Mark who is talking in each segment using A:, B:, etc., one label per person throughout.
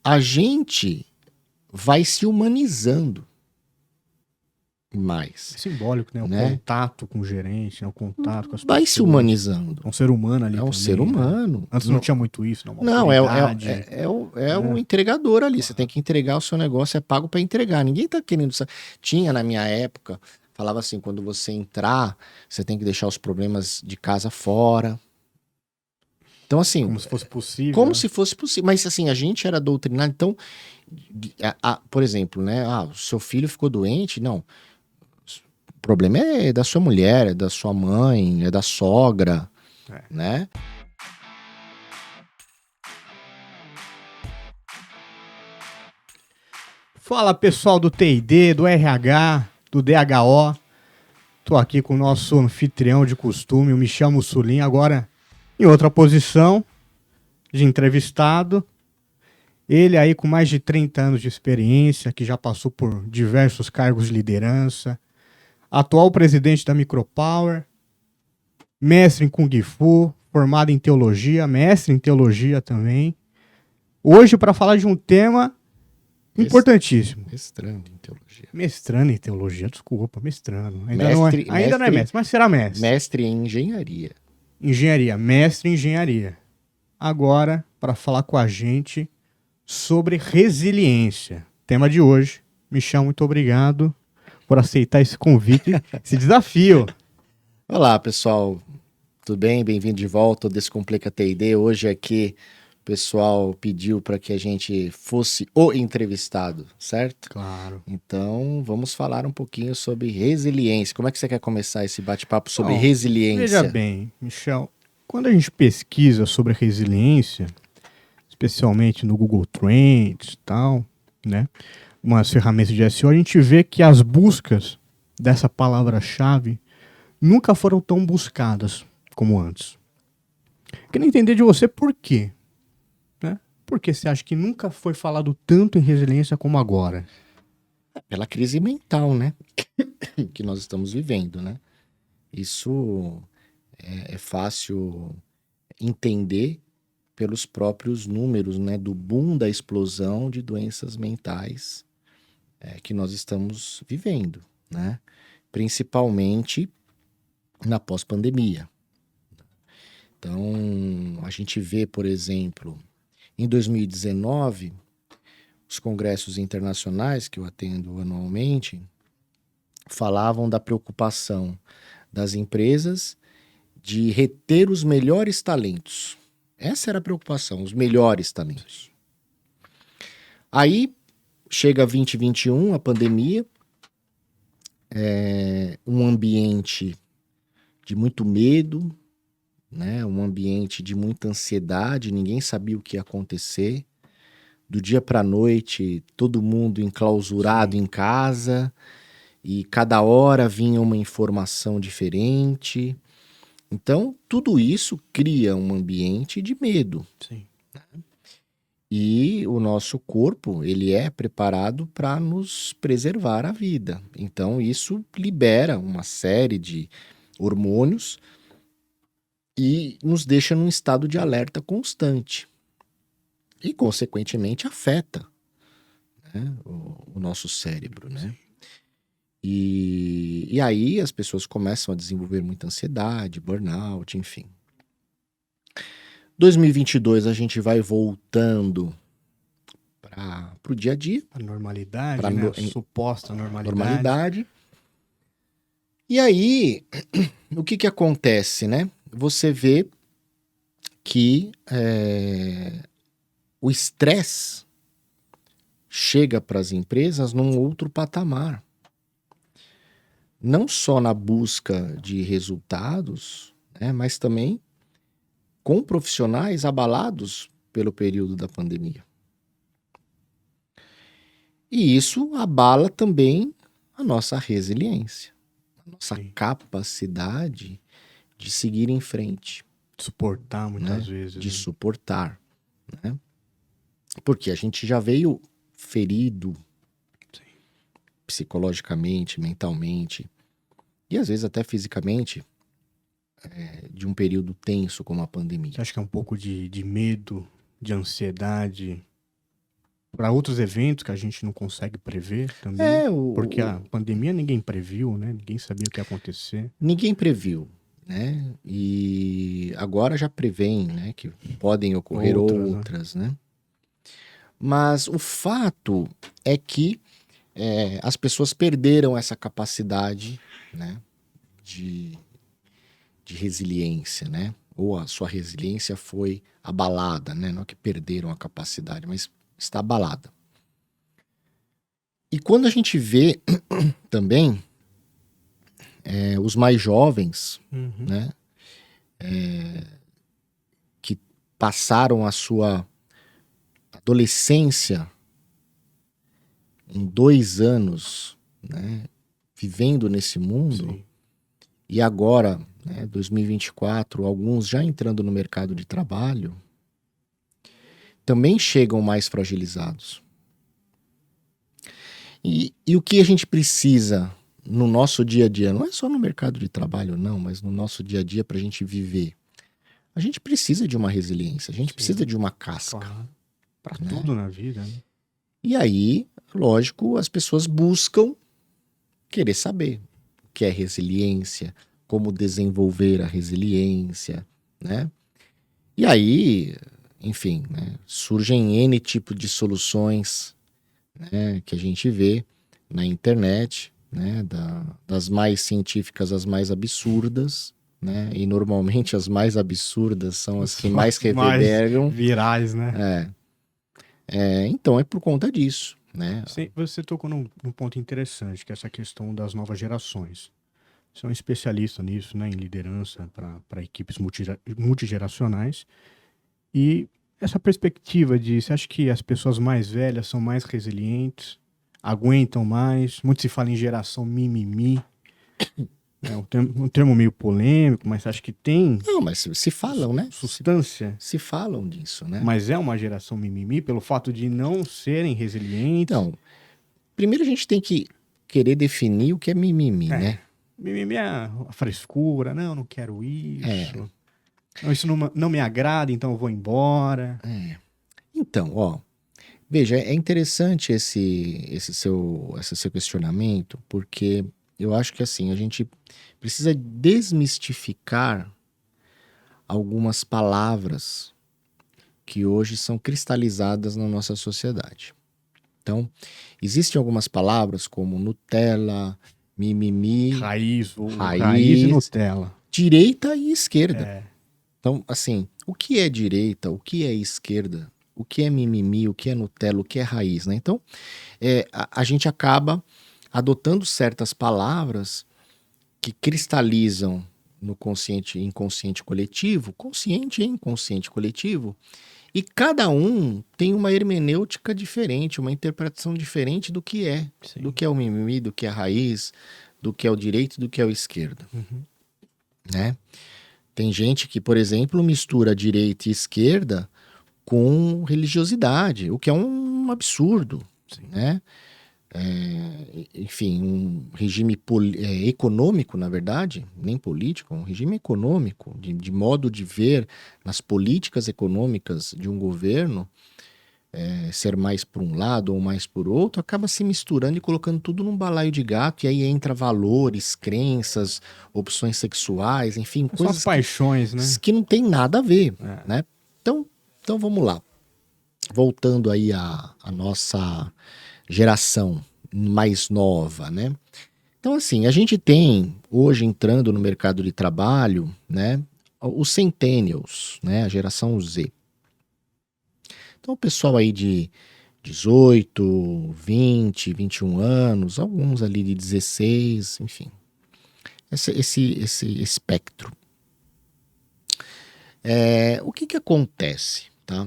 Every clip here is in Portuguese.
A: a gente vai se humanizando mais,
B: É simbólico, né? O
A: né?
B: contato com o gerente, né? O contato com as
A: Vai
B: pessoas.
A: se humanizando.
B: É um ser humano ali
A: É um
B: também,
A: ser
B: né?
A: humano.
B: Antes não tinha muito isso, né? Uma
A: Não,
B: autoridade.
A: é o entregador ali. Você tem que entregar o seu negócio, é pago para entregar. Ninguém tá querendo. Tinha na minha época, falava assim: quando você entrar, você tem que deixar os problemas de casa fora. Então, assim,
B: Como se fosse possível,
A: como
B: né?
A: se fosse possível. Mas, assim, a gente era doutrinado. Então, por exemplo, né? Ah, o seu filho ficou doente. Não. O problema é da sua mulher, é da sua mãe, é da sogra,
B: É.
A: né?
B: Fala, pessoal do TID, do RH, do DHO. Tô aqui com o nosso anfitrião de costume, o Michel Mussolini, agora em outra posição de entrevistado. Ele aí com mais de 30 anos de experiência, que já passou por diversos cargos de liderança, atual presidente da Micropower, mestre em Kung Fu, formado em teologia, mestre em teologia também. Hoje para falar de um tema importantíssimo.
A: Mestrando em teologia.
B: Mestrando em teologia, desculpa, mestrando.
A: Mestre,
B: Não é mestre, mas será mestre.
A: Mestre em engenharia.
B: Engenharia, mestre em engenharia. Agora, para falar com a gente sobre resiliência. Tema de hoje. Michel, muito obrigado por aceitar esse convite, esse desafio.
A: Olá, pessoal. Tudo bem? Bem-vindo de volta ao Descomplica TID. Hoje aqui o pessoal pediu para que a gente fosse o entrevistado, certo?
B: Claro.
A: Então, vamos falar um pouquinho sobre resiliência. Como é que você quer começar esse bate-papo sobre
B: Bom,
A: resiliência?
B: Veja bem, Michel, quando a gente pesquisa sobre resiliência, especialmente no Google Trends e tal, né? Umas ferramentas de SEO, a gente vê que as buscas dessa palavra-chave nunca foram tão buscadas como antes. Queria entender de você por quê. Né? Por que você acha que nunca foi falado tanto em resiliência como agora?
A: Pela crise mental, né? Que nós estamos vivendo, né? Isso é fácil entender pelos próprios números, né? Do boom da explosão de doenças mentais que nós estamos vivendo, né? Principalmente na pós-pandemia. Então, a gente vê, por exemplo, em 2019, os congressos internacionais que eu atendo anualmente falavam da preocupação das empresas de reter os melhores talentos. Essa era a preocupação, os melhores talentos. Aí chega 2021, a pandemia, um ambiente de muito medo, né? Um ambiente de muita ansiedade, ninguém sabia o que ia acontecer. Do dia para a noite, todo mundo enclausurado em casa e cada hora vinha uma informação diferente. Então, tudo isso cria um ambiente de medo.
B: Sim.
A: E o nosso corpo, ele é preparado para nos preservar a vida. Então, isso libera uma série de hormônios e nos deixa num estado de alerta constante. E, consequentemente, afeta, né, o nosso cérebro, né? E aí as pessoas começam a desenvolver muita ansiedade, burnout, enfim. 2022 a gente vai voltando para o dia a dia.
B: A normalidade,
A: Pra
B: né?
A: no-
B: A suposta normalidade.
A: Normalidade. E aí, o que acontece, né? Você vê que o estresse chega para as empresas num outro patamar. Não só na busca de resultados, né, mas também com profissionais abalados pelo período da pandemia. E isso abala também a nossa resiliência, a nossa
B: Sim.
A: capacidade de seguir em frente,
B: Suportar muitas
A: né,
B: vezes.
A: de
B: né?
A: suportar, né? Porque a gente já veio ferido psicologicamente, mentalmente e às vezes até fisicamente de um período tenso como a pandemia.
B: Você acha que é um pouco de medo, de ansiedade? para outros eventos que a gente não consegue prever também. Porque a pandemia ninguém previu, né? Ninguém sabia o que ia acontecer.
A: Ninguém previu, né? E agora já prevêem, né, que podem ocorrer outras, né? Mas o fato é que as pessoas perderam essa capacidade, né, de resiliência, né? Ou a sua resiliência foi abalada, né? Não é que perderam a capacidade, mas está abalada. E quando a gente vê também os mais jovens, né? Que passaram a sua adolescência em 2 anos, né? Vivendo nesse mundo.
B: Sim.
A: E agora, né, 2024, alguns já entrando no mercado de trabalho, também chegam mais fragilizados. E o que a gente precisa no nosso dia a dia, não é só no mercado de trabalho não, mas no nosso dia a dia para a gente viver, a gente precisa de uma resiliência, a gente precisa de uma casca.
B: Claro. Para tudo na vida, né?
A: E aí, lógico, as pessoas buscam querer saber o que é resiliência, como desenvolver a resiliência, né? E aí, enfim, né, surgem N tipos de soluções, né, que a gente vê na internet, né, das mais científicas às mais absurdas, né? E normalmente as mais absurdas são as que mais reverberam.
B: Mais virais, né?
A: Então é por conta disso, né?
B: Você tocou num ponto interessante, que é essa questão das novas gerações. Você é um especialista nisso, né, em liderança para equipes multigeracionais. E essa perspectiva você acha que as pessoas mais velhas são mais resilientes, aguentam mais? Muito se fala em geração mimimi. É um termo meio polêmico, mas acho que tem...
A: Não, mas se falam, né?
B: Substância.
A: Se falam disso, né?
B: Mas é uma geração mimimi pelo fato de não serem resilientes?
A: Então, primeiro a gente tem que querer definir o que é mimimi, né?
B: Mimimi é a frescura. Não quero isso. Não, isso não me agrada, então eu vou embora.
A: Então, ó, veja, é interessante esse seu questionamento, porque eu acho que assim, a gente precisa desmistificar algumas palavras que hoje são cristalizadas na nossa sociedade. Então, existem algumas palavras como Nutella, mimimi,
B: Raiz e Nutella.
A: direita e esquerda. Então, assim, o que é direita, o que é esquerda, o que é mimimi, o que é Nutella, o que é raiz, né? Então, a gente acaba adotando certas palavras que cristalizam no consciente e inconsciente coletivo, consciente e inconsciente coletivo, e cada um tem uma hermenêutica diferente, uma interpretação diferente do que é.
B: Sim.
A: Do que é o mimimi, do que é a raiz, do que é o direito, do que é o esquerda. Né? Tem gente que, por exemplo, mistura direita e esquerda com religiosidade, o que é um absurdo. Né? Enfim, um regime econômico, na verdade, nem político, um regime econômico, de modo de ver nas políticas econômicas de um governo, ser mais por um lado ou mais por outro, acaba se misturando e colocando tudo num balaio de gato, e aí entra valores, crenças, opções sexuais, enfim, coisas
B: as paixões, né?
A: Que não tem nada a ver, né? Então vamos lá. Voltando aí à nossa geração mais nova, né? Então, assim, a gente tem hoje entrando no mercado de trabalho, né, os centennials, né, a geração Z. Então, o pessoal aí de 18, 20, 21 anos, alguns ali de 16, enfim. Esse espectro. O que acontece, tá?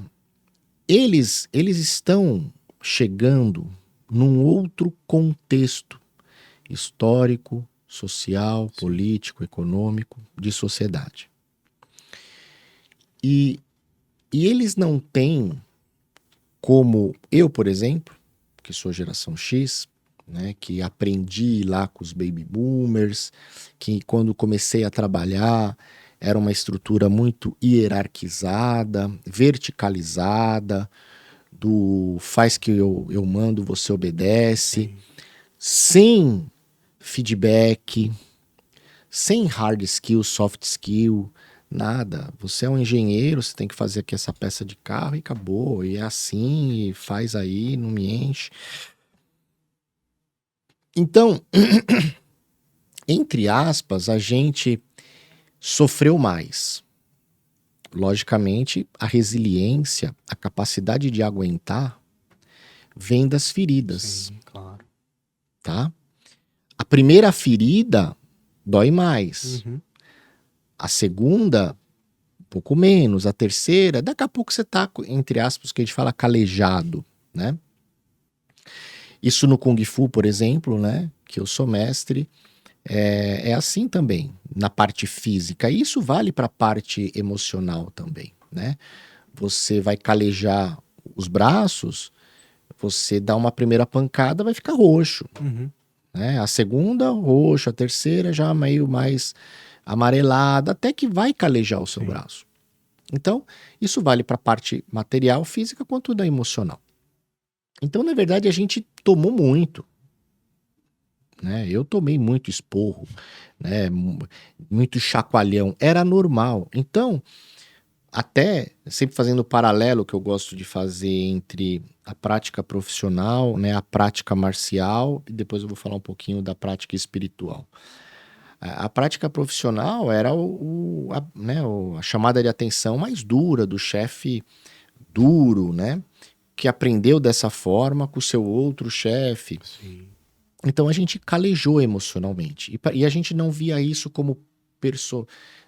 A: Eles estão chegando num outro contexto histórico, social, político, econômico, de sociedade. E eles não têm como eu, por exemplo, que sou geração X, né, que aprendi lá com os baby boomers, que quando comecei a trabalhar era uma estrutura muito hierarquizada, verticalizada, do faz que eu mando, você obedece,
B: Sim.
A: sem feedback, sem hard skill, soft skill, nada. Você é um engenheiro, você tem que fazer aqui essa peça de carro e acabou. E é assim, e faz aí, não me enche. Então, entre aspas, a gente sofreu mais. Logicamente, a resiliência, a capacidade de aguentar, vem das feridas,
B: Sim, claro.
A: tá? A primeira ferida dói mais.
B: Uhum.
A: A segunda, um pouco menos. A terceira, daqui a pouco você tá, entre aspas, que a gente fala calejado, né? Isso no Kung Fu, por exemplo, né? Que eu sou mestre, é assim também, na parte física. E isso vale para a parte emocional também, né? Você vai calejar os braços, você dá uma primeira pancada, vai ficar roxo,
B: Uhum.
A: né? A segunda, roxo, a terceira já meio mais amarelada, até que vai calejar o seu
B: Sim.
A: braço. Então, isso vale para a parte material, física, quanto da emocional. Então, na verdade, a gente tomou muito, né? Eu tomei muito esporro, né? Muito chacoalhão, era normal. Então, até sempre fazendo o paralelo que eu gosto de fazer entre a prática profissional, né, a prática marcial, e depois eu vou falar um pouquinho da prática espiritual. A prática profissional era a chamada de atenção mais dura do chefe duro, né? Que aprendeu dessa forma com o seu outro chefe.
B: Sim.
A: Então a gente calejou emocionalmente. E a gente não via isso como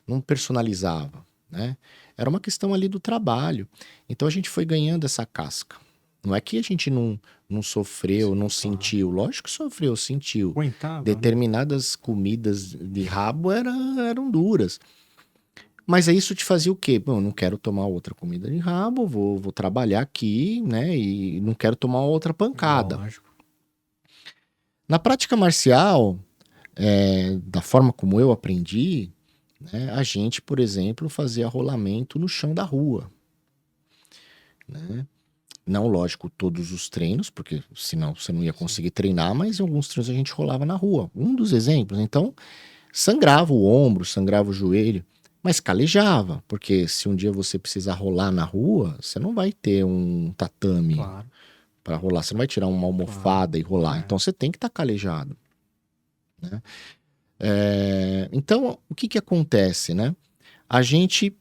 A: não personalizava, né? Era uma questão ali do trabalho. Então a gente foi ganhando essa casca. Não é que a gente não sofreu,
B: Sim,
A: não
B: claro.
A: sentiu. Lógico que sofreu, sentiu.
B: Aguentava, né?
A: Determinadas comidas de rabo eram duras. Mas aí isso te fazia o quê? Bom, eu não quero tomar outra comida de rabo, vou trabalhar aqui, né? E não quero tomar outra pancada.
B: Lógico.
A: Na prática marcial, da forma como eu aprendi, né, a gente, por exemplo, fazia rolamento no chão da rua, né? Não, lógico, todos os treinos, porque senão você não ia conseguir treinar, mas em alguns treinos a gente rolava na rua. Um dos exemplos. Então, sangrava o ombro, sangrava o joelho, mas calejava, porque se um dia você precisar rolar na rua, você não vai ter um tatame
B: Claro,
A: para rolar, você não vai tirar uma
B: claro.
A: almofada e rolar.
B: É.
A: Então você tem que estar calejado, né? Então, o que que acontece, né? A gente,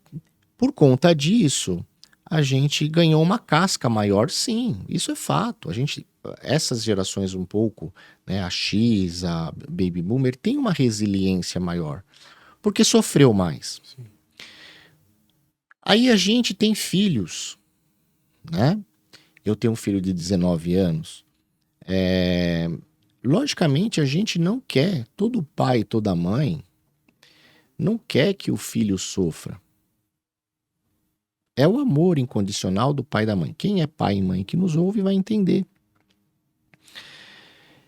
A: por conta disso, a gente ganhou uma casca maior, sim, isso é fato. Essas gerações um pouco, né, a X, a Baby Boomer, tem uma resiliência maior, porque sofreu mais.
B: Sim.
A: Aí a gente tem filhos, né? Eu tenho um filho de 19 anos. Logicamente, a gente não quer, todo pai, toda mãe, não quer que o filho sofra. É o amor incondicional do pai e da mãe. Quem é pai e mãe que nos ouve vai entender.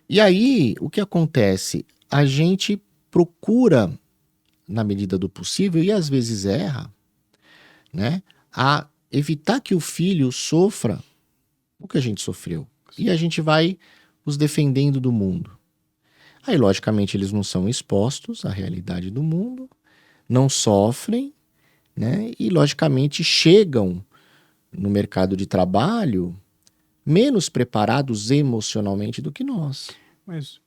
A: E aí, o que acontece? A gente procura, na medida do possível, e às vezes erra, né? A evitar que o filho sofra o que a gente sofreu. E a gente vai os defendendo do mundo. Aí, logicamente, eles não são expostos à realidade do mundo, não sofrem, né? E, logicamente, chegam no mercado de trabalho menos preparados emocionalmente do que nós.
B: Mas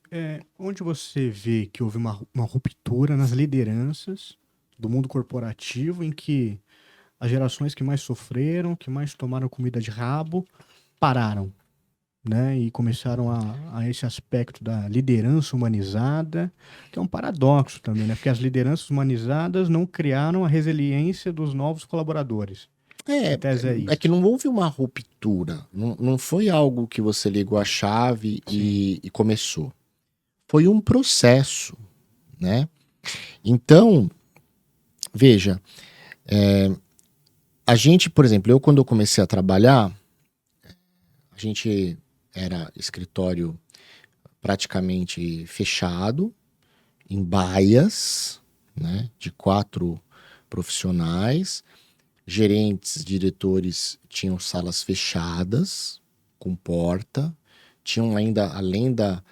B: onde você vê que houve uma ruptura nas lideranças do mundo corporativo em que as gerações que mais sofreram, que mais tomaram comida de rabo, pararam, né? E começaram a esse aspecto da liderança humanizada, que é um paradoxo também, né? Porque as lideranças humanizadas não criaram a resiliência dos novos colaboradores.
A: É,
B: Em tese é
A: é que
B: isso.
A: não houve uma ruptura. Não foi algo que você ligou a chave
B: Sim,
A: e começou. Foi um processo, né? Então, veja, a gente, por exemplo, eu quando eu comecei a trabalhar, a gente era escritório praticamente fechado, em baias, né? De 4 profissionais. Gerentes, diretores tinham salas fechadas, com porta. Tinham ainda, além da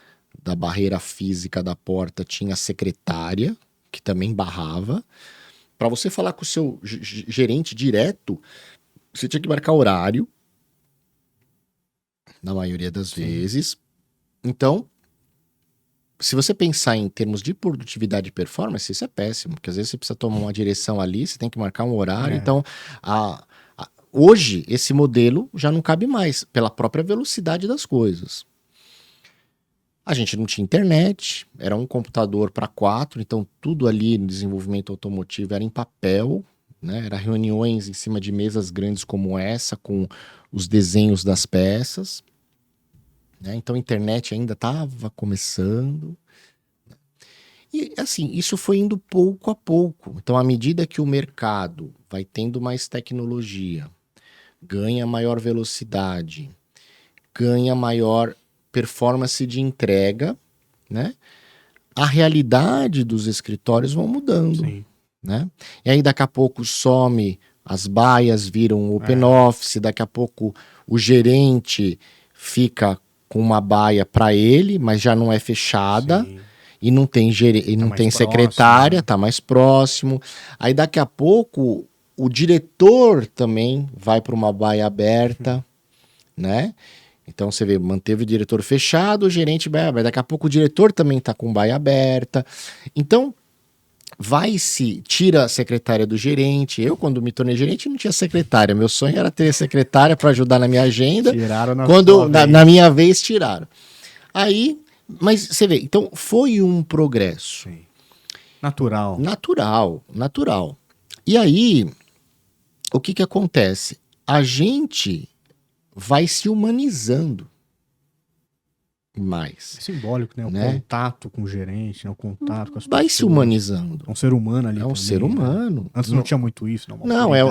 A: barreira física da porta, tinha a secretária, que também barrava. Para você falar com o seu gerente direto, você tinha que marcar horário, na maioria das vezes. Então, se você pensar em termos de produtividade e performance, isso é péssimo, porque às vezes você precisa tomar uma direção ali, você tem que marcar um horário. Então, hoje, esse modelo já não cabe mais, pela própria velocidade das coisas. A gente não tinha internet, era um computador para 4, então tudo ali no desenvolvimento automotivo era em papel, né? Era reuniões em cima de mesas grandes como essa, com os desenhos das peças. Né? Então a internet ainda estava começando. E assim, isso foi indo pouco a pouco. Então, à medida que o mercado vai tendo mais tecnologia, ganha maior velocidade, ganha maior performance de entrega, né? A realidade dos escritórios vão mudando, né? E aí daqui a pouco some, as baias viram open office, daqui a pouco o gerente fica com uma baia para ele, mas já não é fechada. E não tem, não tem secretária, tá mais próximo. Aí daqui a pouco o diretor também vai para uma baia aberta, né? Então você vê, manteve o diretor fechado, o gerente baia aberta. Daqui a pouco o diretor também tá com baia aberta. Então tira a secretária do gerente. Eu, quando me tornei gerente, não tinha secretária. Meu sonho era ter secretária para ajudar na minha agenda.
B: Tiraram
A: na minha vez, tiraram. Aí, mas você vê, então foi um progresso.
B: Sim. Natural.
A: Natural. E aí, o que acontece? A gente vai se humanizando mais.
B: É simbólico, né? O contato com o gerente, né? O contato com as pessoas.
A: Vai se humanizando.
B: É um ser humano ali
A: É um
B: também,
A: ser humano.
B: Né? Antes não tinha muito isso.
A: Não, é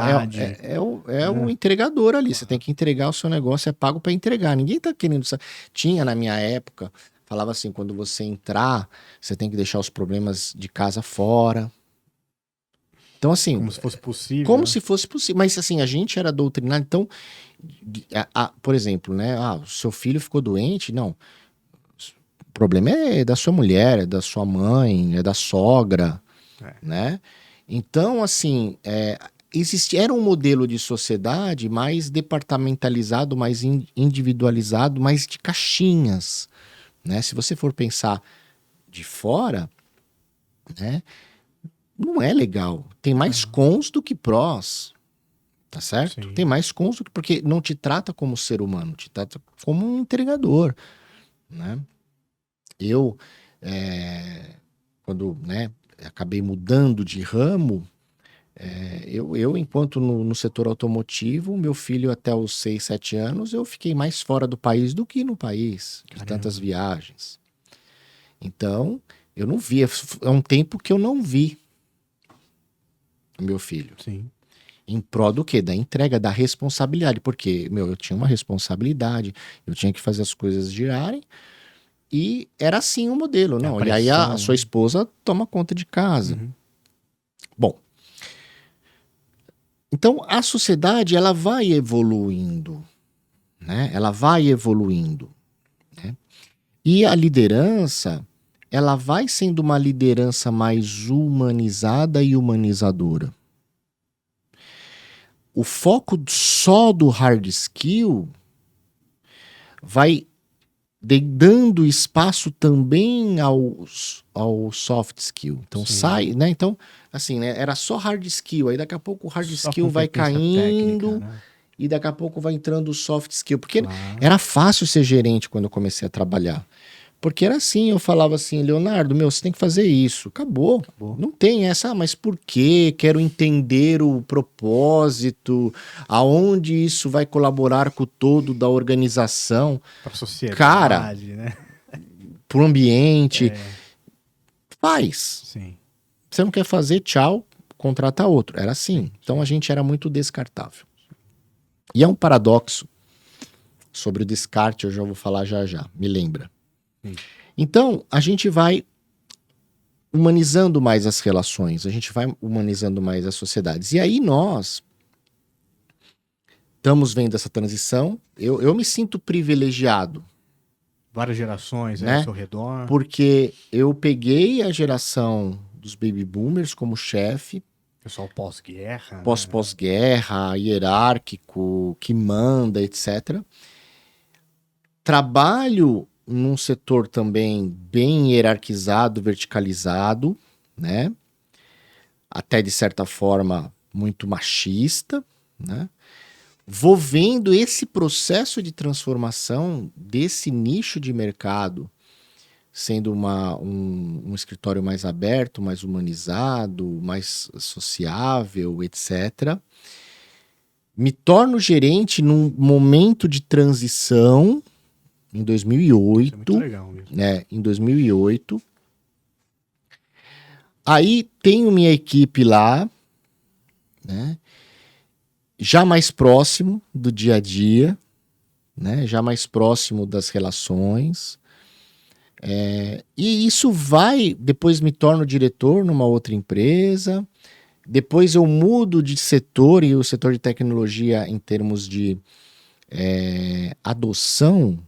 A: o entregador ali. Você tem que entregar o seu negócio, é pago para entregar. Ninguém tá querendo... Tinha na minha época, falava assim, quando você entrar, você tem que deixar os problemas de casa fora. Então, assim...
B: Como se fosse possível.
A: Como se fosse possível. Mas, assim, a gente era doutrinado. Então, por exemplo, né? O seu filho ficou doente? Não. O problema é da sua mulher, é da sua mãe, é da sogra, né? Então, assim, era um modelo de sociedade mais departamentalizado, mais individualizado, mais de caixinhas, né? Se você for pensar de fora, né? Não é legal. Tem mais cons do que prós, tá certo?
B: Sim.
A: Tem mais cons do que... Porque não te trata como ser humano, te trata como um entregador, né? Eu, quando, né, acabei mudando de ramo, eu enquanto no setor automotivo, meu filho até os 6, 7 anos, eu fiquei mais fora do país do que no país, de tantas viagens. Então, eu não vi, é um tempo que eu não vi o meu filho.
B: Sim.
A: Em prol do quê? Da entrega, da responsabilidade, porque, eu tinha uma responsabilidade, eu tinha que fazer as coisas girarem, e era assim o modelo, não? E aí a sua esposa toma conta de casa. Bom, então a sociedade ela vai evoluindo, né? Ela vai evoluindo, né? E a liderança ela vai sendo uma liderança mais humanizada e humanizadora. O foco só do hard skill vai dando espaço também ao soft skill. Então sai, né? Então, assim, né? Era só hard skill, aí daqui a pouco o hard skill vai caindo, técnica, né? E daqui a pouco vai entrando o soft skill. Porque era fácil ser gerente quando eu comecei a trabalhar. Porque era assim, eu falava assim, Leonardo, você tem que fazer isso. Acabou. Não tem essa, mas por quê? Quero entender o propósito, aonde isso vai colaborar com o todo da organização.
B: Para a sociedade,
A: cara,
B: né?
A: Para o ambiente. Faz.
B: Sim.
A: Você não quer fazer, tchau, contrata outro. Era assim. Então a gente era muito descartável. E é um paradoxo sobre o descarte, eu já vou falar já. Me lembra. Então, a gente vai humanizando mais as relações, a gente vai humanizando mais as sociedades. E aí nós estamos vendo essa transição. Eu me sinto privilegiado,
B: Várias gerações
A: né?
B: ao seu redor.
A: Porque eu peguei a geração dos baby boomers como chefe,
B: Pessoal pós-guerra. Né?
A: pós-guerra, hierárquico, que manda, etc. Trabalho num setor também bem hierarquizado, verticalizado, né? Até de certa forma muito machista, né? Vou vendo esse processo de transformação desse nicho de mercado, sendo um escritório mais aberto, mais humanizado, mais sociável, etc. Me torno gerente num momento de transição em 2008.
B: Isso é muito legal mesmo.
A: Né, em 2008. Aí tenho minha equipe lá, né, já mais próximo do dia a dia, né, já mais próximo das relações. E isso vai, depois me torno diretor numa outra empresa, depois eu mudo de setor, e o setor de tecnologia em termos de adoção,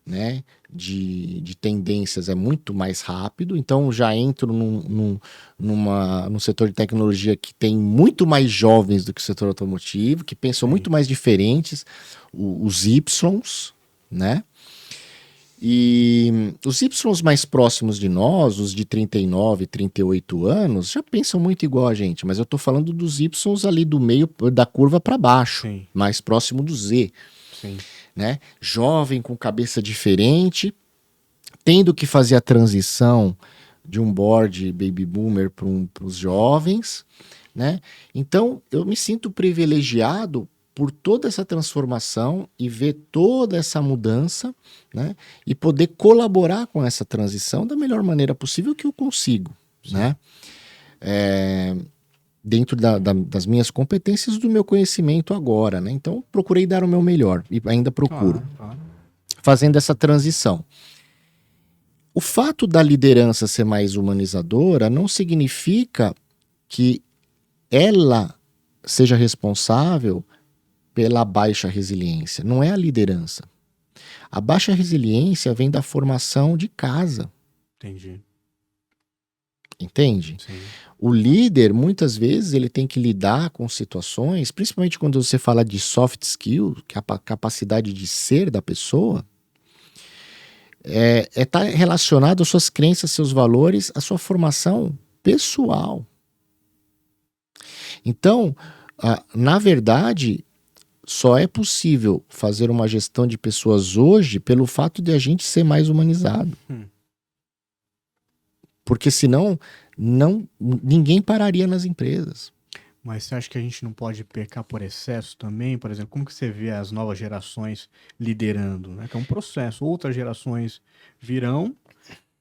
A: né, de tendências é muito mais rápido, então já entro num setor de tecnologia que tem muito mais jovens do que o setor automotivo, que pensam
B: Sim.
A: muito mais diferentes, os Ys, né? E os Ys mais próximos de nós, os de 39, 38 anos, já pensam muito igual a gente, mas eu tô falando dos Ys ali do meio da curva para baixo,
B: Sim.
A: mais próximo do Z.
B: Sim.
A: Né? Jovem, com cabeça diferente, tendo que fazer a transição de um board baby boomer para os jovens, né? Então, eu me sinto privilegiado por toda essa transformação e ver toda essa mudança, né? E poder colaborar com essa transição da melhor maneira possível que eu consigo, né? Dentro das minhas competências, do meu conhecimento agora, né? Então, procurei dar o meu melhor e ainda procuro,
B: Claro.
A: fazendo essa transição. O fato da liderança ser mais humanizadora não significa que ela seja responsável pela baixa resiliência. Não é a liderança. A baixa resiliência vem da formação de casa.
B: Entendi.
A: Entende?
B: Sim.
A: O líder, muitas vezes, ele tem que lidar com situações, principalmente quando você fala de soft skill, que é a capacidade de ser da pessoa, tá relacionado às suas crenças, seus valores, à sua formação pessoal. Então, na verdade, só é possível fazer uma gestão de pessoas hoje pelo fato de a gente ser mais humanizado. Porque senão ninguém pararia nas empresas.
B: Mas você acha que a gente não pode pecar por excesso também? Por exemplo, como que você vê as novas gerações liderando? Né? Que é um processo. Outras gerações virão,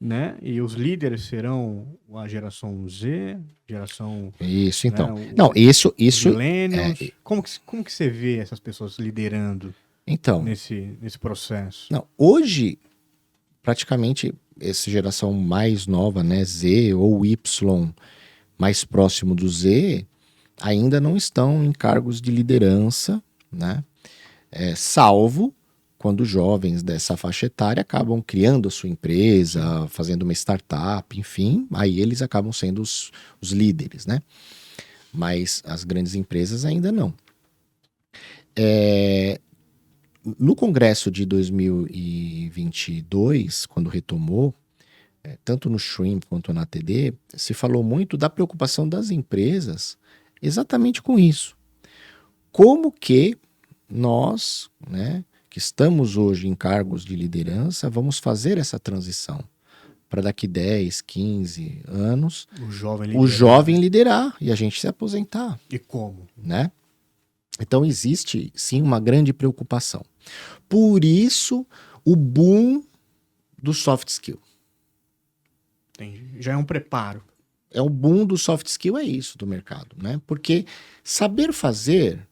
B: né? E os líderes serão a geração Z, geração...
A: Isso, então.
B: Né?
A: Não, isso
B: millennials. Como que você vê essas pessoas liderando
A: então,
B: nesse processo?
A: não, hoje, praticamente, essa geração mais nova, né, Z ou Y, mais próximo do Z, ainda não estão em cargos de liderança, né? Salvo quando jovens dessa faixa etária acabam criando a sua empresa, fazendo uma startup, enfim, aí eles acabam sendo os líderes, né? Mas as grandes empresas ainda não. No congresso de 2022, quando retomou, tanto no Shrimp quanto na TD, se falou muito da preocupação das empresas exatamente com isso. Como que nós, né, que estamos hoje em cargos de liderança, vamos fazer essa transição para daqui 10, 15 anos o jovem liderar e a gente se aposentar.
B: E como?
A: Né? Então existe sim uma grande preocupação. Por isso o boom do soft skill.
B: Entendi. Já é um preparo.
A: É o boom do soft skill, é isso do mercado, né? Porque saber fazer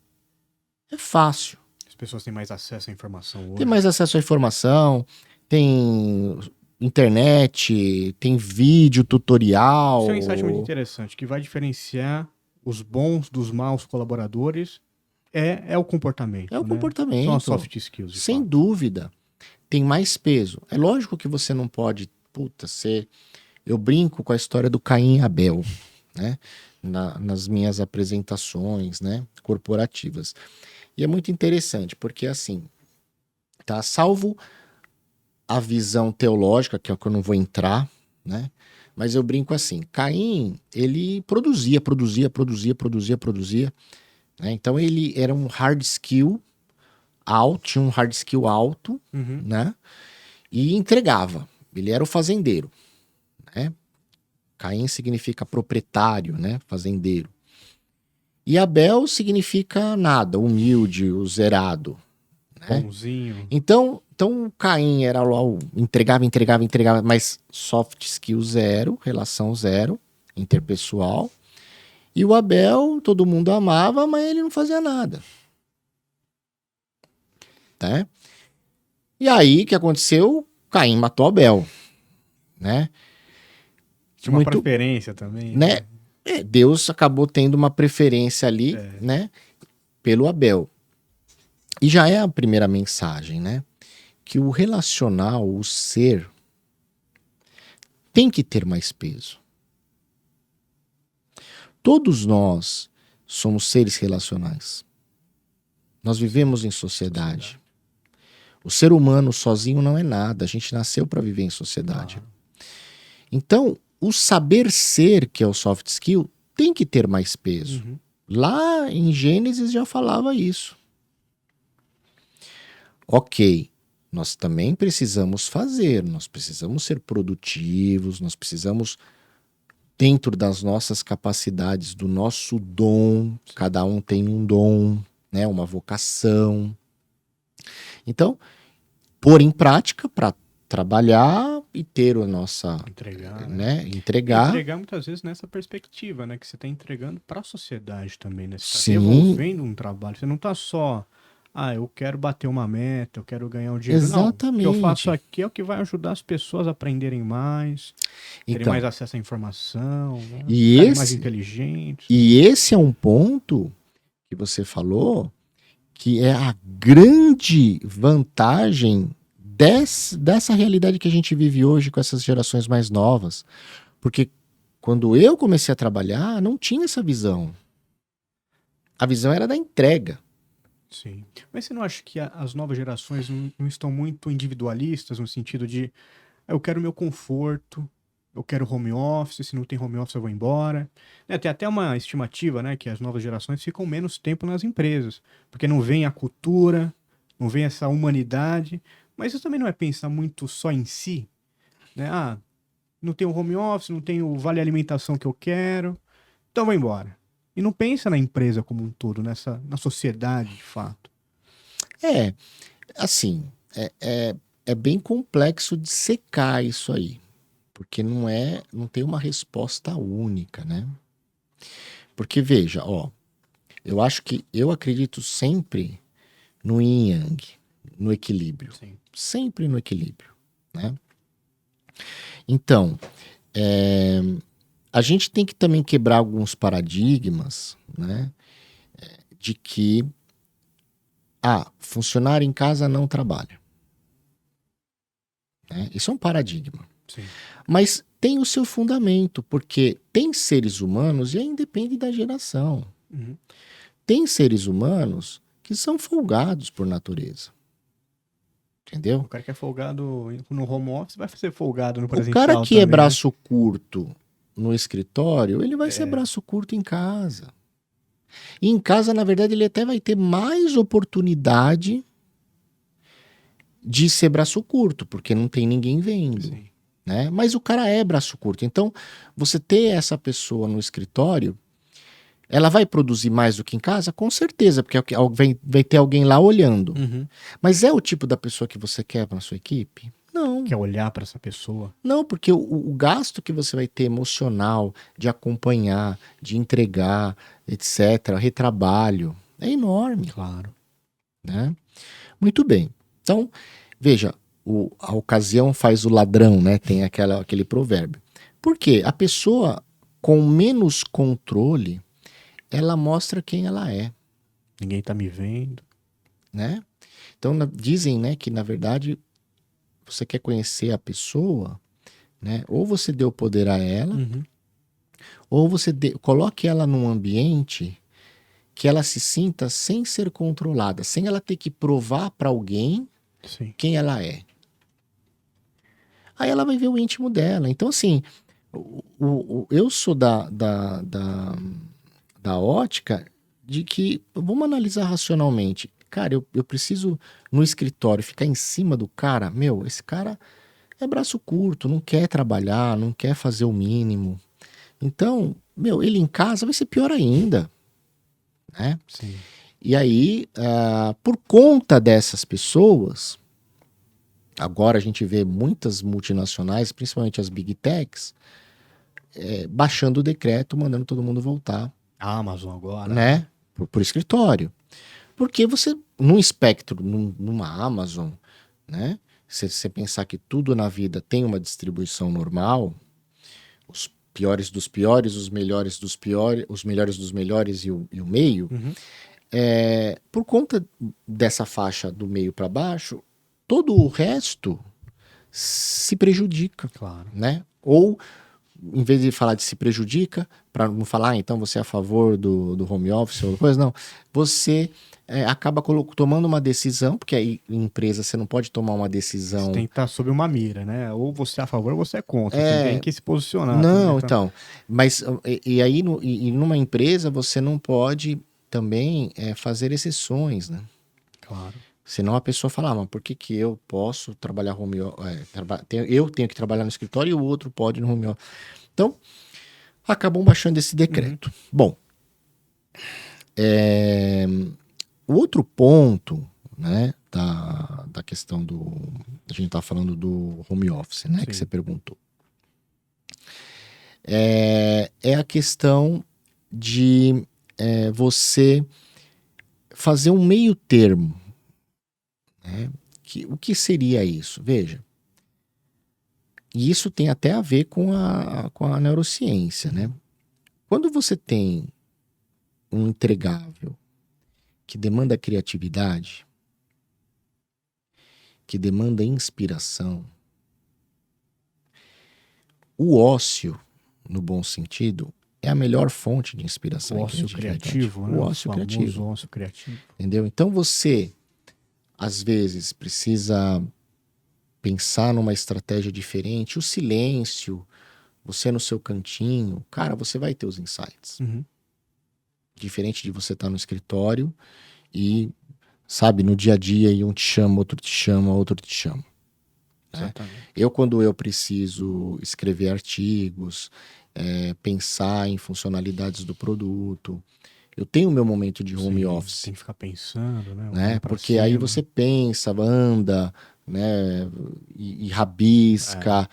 A: é fácil.
B: As pessoas têm mais acesso à informação hoje.
A: Tem mais acesso à informação, tem internet, tem vídeo, tutorial.
B: Isso é um insight muito interessante, que vai diferenciar os bons dos maus colaboradores é o comportamento.
A: É o
B: né?
A: comportamento.
B: São as soft skills. de
A: Sem
B: fato.
A: dúvida. Tem mais peso. É lógico que você não pode, ser. Eu brinco com a história do Caim e Abel, né? Nas minhas apresentações, né? Corporativas. E é muito interessante, porque assim, tá? Salvo a visão teológica, que é o que eu não vou entrar, né? Mas eu brinco assim, Caim, ele produzia, né? Então ele era um hard skill alto, tinha um hard skill alto,
B: Uhum.
A: né? E entregava. Ele era o fazendeiro, né? Caim significa proprietário, né? Fazendeiro. E Abel significa nada, humilde, o zerado, né?
B: Bonzinho.
A: Então Caim era lá o entregava, mas soft skill zero, relação zero, interpessoal. E o Abel, todo mundo amava, mas ele não fazia nada. Né? E aí, o que aconteceu? Caim matou Abel, né?
B: Tinha uma preferência também.
A: Né? Deus acabou tendo uma preferência ali, né? Pelo Abel. E já é a primeira mensagem, né? Que o relacional, o ser, tem que ter mais peso. Todos nós somos seres relacionais. Nós vivemos em sociedade. O ser humano sozinho não é nada. A gente nasceu para viver em sociedade. Então, o saber ser, que é o soft skill, tem que ter mais peso.
B: Uhum.
A: Lá em Gênesis já falava isso. Ok, nós também precisamos fazer, nós precisamos ser produtivos, nós precisamos, dentro das nossas capacidades, do nosso dom, cada um tem um dom, né, uma vocação. Então, pôr em prática para trabalhar e ter a nossa...
B: Entregar.
A: Entregar.
B: Entregar muitas vezes nessa perspectiva, né? Que você está entregando para a sociedade também, né? Você está
A: Sim.
B: desenvolvendo um trabalho. Você não está só, eu quero bater uma meta, eu quero ganhar um dinheiro.
A: Exatamente.
B: Não, o que eu faço aqui é o que vai ajudar as pessoas a aprenderem mais, terem
A: Então,
B: mais acesso à informação, né?
A: e
B: Ficarem
A: esse-
B: mais inteligentes.
A: E esse é um ponto que você falou que é a grande vantagem dessa realidade que a gente vive hoje com essas gerações mais novas. Porque quando eu comecei a trabalhar, não tinha essa visão. A visão era da entrega.
B: Sim. Mas você não acha que as novas gerações não estão muito individualistas no sentido de eu quero meu conforto, eu quero home office, se não tem home office eu vou embora. Né, tem até uma estimativa, né, que as novas gerações ficam menos tempo nas empresas, porque não vem a cultura, não vem essa humanidade, mas isso também não é pensar muito só em si, né? Não tem o home office, não tem o vale alimentação que eu quero, então vou embora. E não pensa na empresa como um todo, na sociedade de fato.
A: Assim, é bem complexo de secar isso aí. Porque não tem uma resposta única, né? Porque veja, eu acredito sempre no yin yang, no equilíbrio.
B: Sim.
A: Sempre no equilíbrio, né? Então, a gente tem que também quebrar alguns paradigmas, né? De que funcionário em casa não trabalha. Né? Isso é um paradigma.
B: Sim.
A: Mas tem o seu fundamento, porque tem seres humanos, e aí independe da geração,
B: Uhum.
A: tem seres humanos que são folgados por natureza. Entendeu?
B: O cara que é folgado no home office vai ser folgado no
A: O
B: presencial
A: cara que
B: também,
A: é
B: né?
A: braço curto no escritório, ele vai ser braço curto em casa. E em casa, na verdade, ele até vai ter mais oportunidade de ser braço curto, porque não tem ninguém vendo.
B: Sim.
A: Né? Mas o cara é braço curto. Então, você ter essa pessoa no escritório, ela vai produzir mais do que em casa? Com certeza, porque vai ter alguém lá olhando.
B: Uhum.
A: Mas é o tipo da pessoa que você quer na sua equipe? Não.
B: Quer olhar para essa pessoa?
A: Não, porque o gasto que você vai ter emocional, de acompanhar, de entregar, etc., retrabalho, é enorme.
B: Claro.
A: Né? Muito bem. Então, veja, a ocasião faz o ladrão, né? Tem aquele provérbio. Por quê? A pessoa com menos controle, ela mostra quem ela é.
B: Ninguém tá me vendo.
A: né? Então, dizem, né, que na verdade você quer conhecer a pessoa, né? Ou você dê o poder a ela,
B: Uhum.
A: ou você coloque ela num ambiente que ela se sinta sem ser controlada, sem ela ter que provar para alguém
B: Sim.
A: quem ela é. Aí ela vai ver o íntimo dela. Então, assim, eu sou da ótica de que, vamos analisar racionalmente. Cara, eu preciso, no escritório, ficar em cima do cara. Meu, esse cara é braço curto, não quer trabalhar, não quer fazer o mínimo. Então, meu, ele em casa vai ser pior ainda, né?
B: Sim.
A: E aí, por conta dessas pessoas, agora a gente vê muitas multinacionais, principalmente as big techs, baixando o decreto, mandando todo mundo voltar,
B: A Amazon agora.
A: né, por escritório. Porque você, num espectro, numa Amazon, né, se você pensar que tudo na vida tem uma distribuição normal, os piores dos piores, os melhores dos piores, os melhores dos melhores e o meio,
B: Uhum.
A: por conta dessa faixa do meio para baixo, todo o resto se prejudica,
B: Claro.
A: né? Ou, em vez de falar de se prejudica, para não falar, então você é a favor do home office ou coisa, não. Você acaba tomando uma decisão, porque aí em empresa você não pode tomar uma
B: Você
A: decisão.
B: tem que estar sob uma mira, né? Ou você é a favor ou você é contra. Você tem que se posicionar também.
A: Não, então. Mas, e aí, numa empresa, você não pode também fazer exceções, né?
B: Claro.
A: Senão a pessoa fala, mas por que que eu posso trabalhar eu tenho que trabalhar no escritório e o outro pode no home office. Então, acabam baixando esse decreto. Bom, o outro ponto, né, da questão a gente tá falando do home office, né, que
B: Sim.
A: você perguntou. É a questão de você fazer um meio termo, né? O que seria isso? Veja, e isso tem até a ver com a neurociência, né? Quando você tem um entregável que demanda criatividade, que demanda inspiração, o ócio, no bom sentido, é a melhor fonte de inspiração
B: O
A: e
B: ócio
A: criatividade.
B: criativo, né?
A: O ócio
B: famoso
A: criativo.
B: ócio criativo.
A: Entendeu? Então você, às vezes, precisa pensar numa estratégia diferente. O silêncio, você no seu cantinho, cara, você vai ter os insights.
B: Uhum.
A: Diferente de você estar no escritório e, sabe, no dia a dia, e um te chama, outro te chama, outro te chama. Né?
B: Exatamente.
A: Quando eu preciso escrever artigos, pensar em funcionalidades do produto, eu tenho o meu momento de home
B: Sim,
A: office.
B: tem que ficar pensando, né?
A: Né?
B: Pra
A: Porque
B: cima.
A: aí você pensa, anda, né? E rabisca.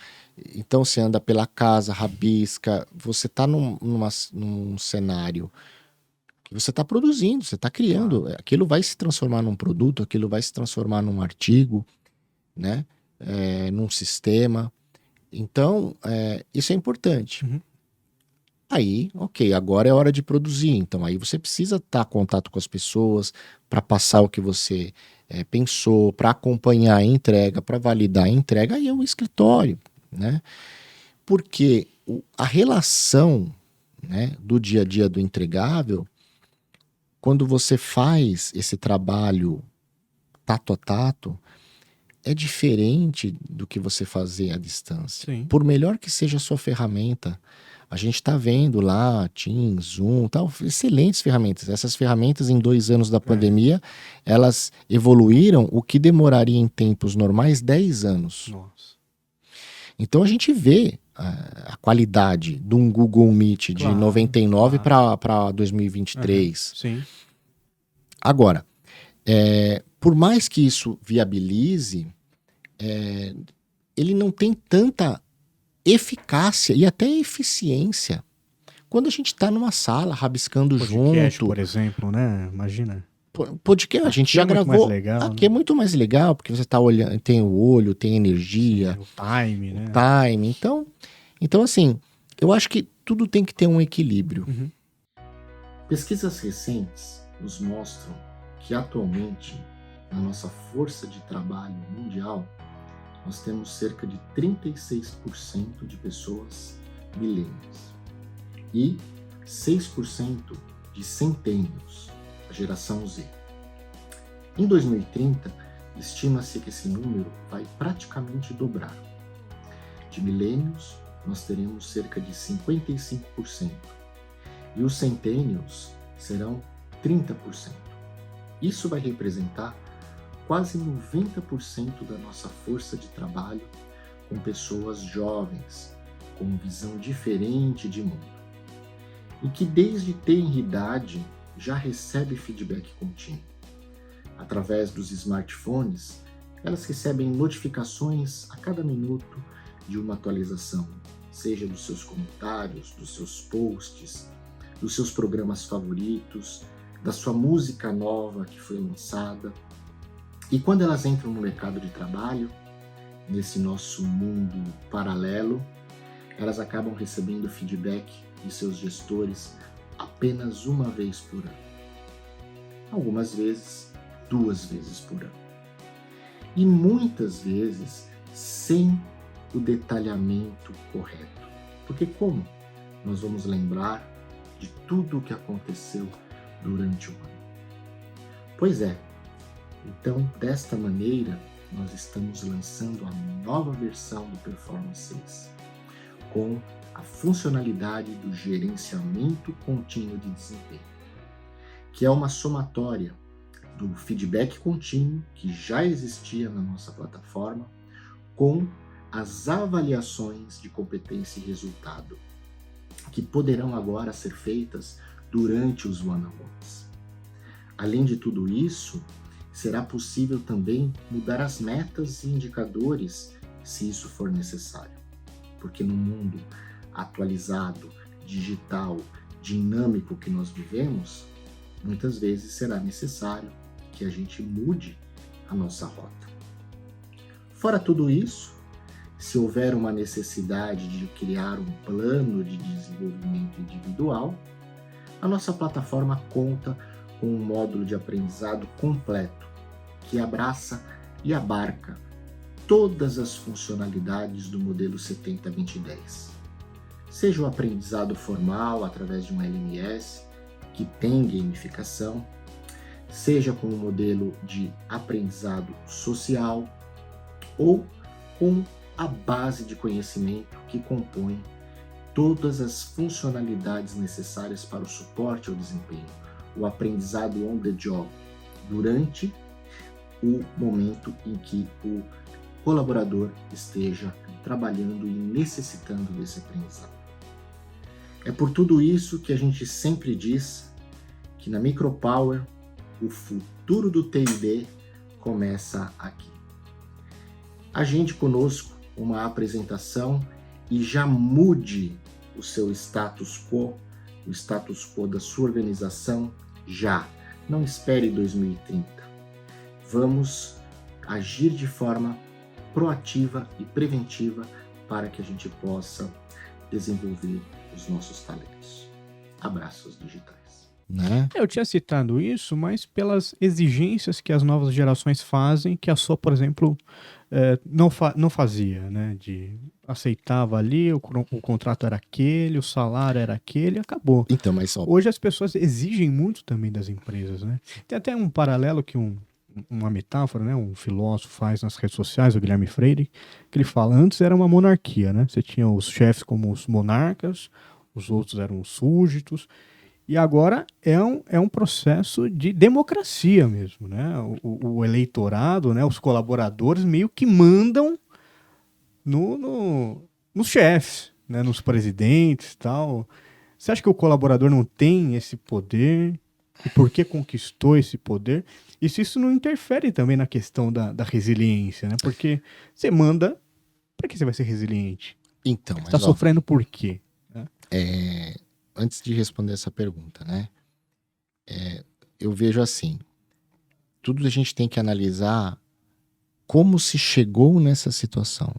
A: Então você anda pela casa, rabisca. Você está num cenário que você está produzindo, você está criando.
B: Claro.
A: Aquilo vai se transformar num produto, aquilo vai se transformar num artigo, né? Num sistema. Então, isso é importante.
B: Uhum.
A: Aí, ok, agora é hora de produzir. Então, aí você precisa estar em contato com as pessoas para passar o que você pensou, para acompanhar a entrega, para validar a entrega. Aí é um escritório, né? Porque a relação, né, do dia a dia do entregável, quando você faz esse trabalho tato a tato, é diferente do que você fazer à distância.
B: Sim.
A: Por melhor que seja a sua ferramenta, a gente está vendo lá, Teams, Zoom, tal, excelentes ferramentas. Essas ferramentas, em 2 anos da pandemia, elas evoluíram o que demoraria em tempos normais 10 anos.
B: Nossa.
A: Então a gente vê a qualidade de um Google Meet de 99 para 2023.
B: Sim.
A: Agora, por mais que isso viabilize, ele não tem tanta eficácia e até eficiência quando a gente está numa sala rabiscando
B: Podcast,
A: junto.
B: por exemplo, né? Imagina.
A: Podcast, a gente já gravou.
B: Mais legal,
A: aqui é muito mais legal, porque você está olhando, tem o olho, tem energia,
B: sim, o time, né?
A: time. Então, assim, eu acho que tudo tem que ter um equilíbrio.
B: Uhum.
A: Pesquisas recentes nos mostram que atualmente, na nossa força de trabalho mundial, nós temos cerca de 36% de pessoas millennials e 6% de centennials, a geração Z. Em 2030, estima-se que esse número vai praticamente dobrar. De millennials, nós teremos cerca de 55%, e os centennials serão 30%. Isso vai representar quase 90% da nossa força de trabalho com pessoas jovens, com visão diferente de mundo, e que desde tenridade já recebe feedback contínuo. Através dos smartphones, elas recebem notificações a cada minuto de uma atualização, seja dos seus comentários, dos seus posts, dos seus programas favoritos, da sua música nova que foi lançada. E quando elas entram no mercado de trabalho, nesse nosso mundo paralelo, elas acabam recebendo feedback de seus gestores apenas uma vez por ano. Algumas vezes, 2 vezes por ano. E muitas vezes sem o detalhamento correto. Porque como nós vamos lembrar de tudo o que aconteceu durante o ano? Pois é, então desta maneira nós estamos lançando a nova versão do Performance 6, com a funcionalidade do gerenciamento contínuo de desempenho, que é uma somatória do feedback contínuo que já existia na nossa plataforma com as avaliações de competência e resultado, que poderão agora ser feitas durante os one-on-ones. Além de tudo isso, será possível também mudar as metas e indicadores se isso for necessário, porque no mundo atualizado, digital, dinâmico que nós vivemos, muitas vezes será necessário que a gente mude a nossa rota. Fora tudo isso, se houver uma necessidade de criar um plano de desenvolvimento individual, a nossa plataforma conta com um módulo de aprendizado completo que abraça e abarca todas as funcionalidades do modelo 70-20-10. Seja o aprendizado formal através de um LMS, que tem gamificação, seja com o modelo de aprendizado social ou com a base de conhecimento que compõe todas as funcionalidades necessárias para o suporte ao desempenho, o aprendizado on the job, durante o momento em que o colaborador esteja trabalhando e necessitando desse aprendizado. É por tudo isso que a gente sempre diz que na Micropower o futuro do T&D começa aqui. Agende conosco uma apresentação e já mude o seu status quo, o status quo da sua organização já. Não espere 2030. Vamos agir de forma proativa e preventiva para que a gente possa desenvolver os nossos talentos. Abraços digitais.
B: Né? Eu tinha citado isso, mas pelas exigências que as novas gerações fazem, que a sua, por exemplo, não fazia, né? Aceitava ali, o contrato era aquele, o salário era aquele, acabou.
A: Então, mas
B: hoje as pessoas exigem muito também das empresas, né? Tem até um paralelo que uma metáfora, né? Um filósofo faz nas redes sociais, o Guilherme Freire, que ele fala, antes era uma monarquia, né? Você tinha os chefes como os monarcas, os outros eram os súditos, e agora é um processo de democracia mesmo, né? O eleitorado, né? Os colaboradores meio que mandam nos chefes, né? Nos presidentes e tal. Você acha que o colaborador não tem esse poder? E por que conquistou esse poder? E se isso não interfere também na questão da resiliência, né? Porque você manda, para que você vai ser resiliente?
A: Então,
B: você está sofrendo por quê?
A: Antes de responder essa pergunta, né? Eu vejo assim, tudo a gente tem que analisar como se chegou nessa situação,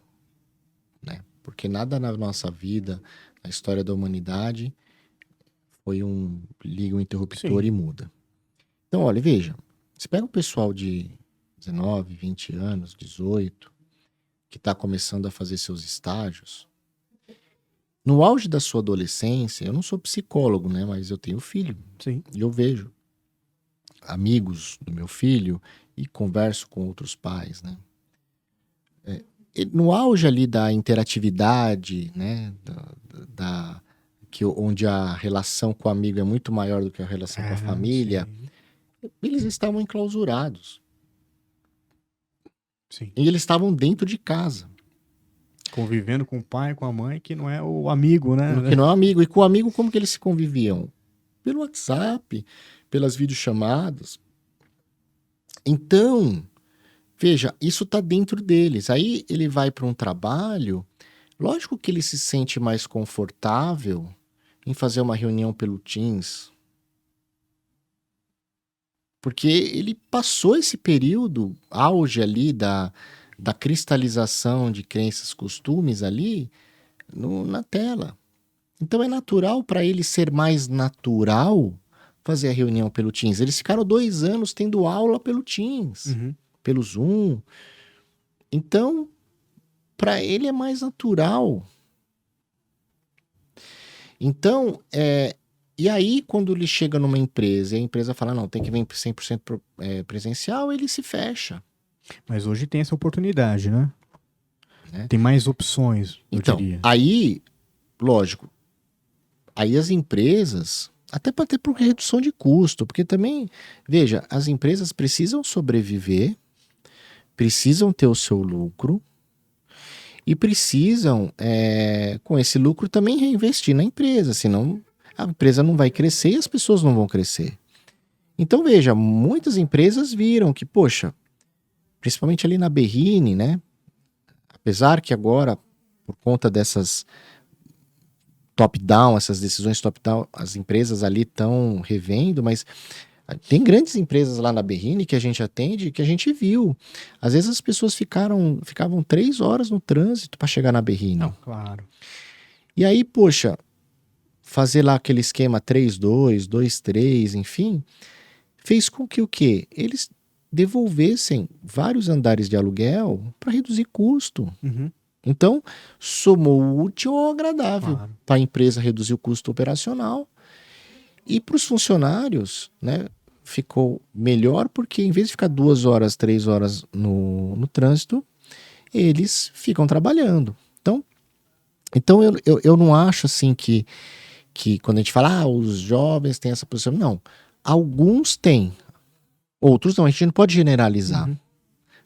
A: né? Porque nada na nossa vida, na história da humanidade, foi liga um interruptor e muda. Então, olha, veja, você pega o pessoal de 19, 20 anos, 18, que está começando a fazer seus estágios. No auge da sua adolescência, eu não sou psicólogo, né? Mas eu tenho filho.
B: Sim.
A: E eu vejo amigos do meu filho e converso com outros pais, né? No auge ali da interatividade, né? Onde a relação com o amigo é muito maior do que a relação com a família, eles estavam enclausurados.
B: Sim.
A: E eles estavam dentro de casa.
B: Convivendo com o pai, com a mãe, que não é o amigo, né?
A: Que não é um amigo. E com o amigo, como que eles se conviviam? Pelo WhatsApp, pelas videochamadas. Então, veja, isso está dentro deles. Aí ele vai para um trabalho, lógico que ele se sente mais confortável em fazer uma reunião pelo Teams. Porque ele passou esse período auge ali da cristalização de crenças, costumes ali na tela. Então é natural para ele ser mais natural fazer a reunião pelo Teams. Eles ficaram 2 anos tendo aula pelo Teams, pelo Zoom. Então, para ele é mais natural. Então, e aí quando ele chega numa empresa e a empresa fala, não, tem que vir 100% presencial, ele se fecha.
B: Mas hoje tem essa oportunidade, né? Tem mais opções, eu diria.
A: Aí, lógico, aí as empresas, até para ter por redução de custo, porque também, veja, as empresas precisam sobreviver, precisam ter o seu lucro e precisam, com esse lucro, também reinvestir na empresa, senão a empresa não vai crescer e as pessoas não vão crescer. Então, veja, muitas empresas viram que, poxa, principalmente ali na Berrini, né? Apesar que agora, por conta dessas top-down, essas decisões top-down, as empresas ali estão revendo, mas tem grandes empresas lá na Berrini que a gente atende, que a gente viu. Às vezes as pessoas ficavam 3 horas no trânsito para chegar na Berrini.
B: Não, claro.
A: E aí, poxa, fazer lá aquele esquema 3-2, 2-3, enfim, fez com que o quê? Eles devolvessem vários andares de aluguel para reduzir custo. Então, somou o útil ao agradável para a empresa reduzir o custo operacional. E para os funcionários, né, ficou melhor porque em vez de ficar 2 horas, 3 horas no trânsito, eles ficam trabalhando. Então eu não acho assim que quando a gente fala, os jovens têm essa posição. Não, alguns têm, outros não. A gente não pode generalizar.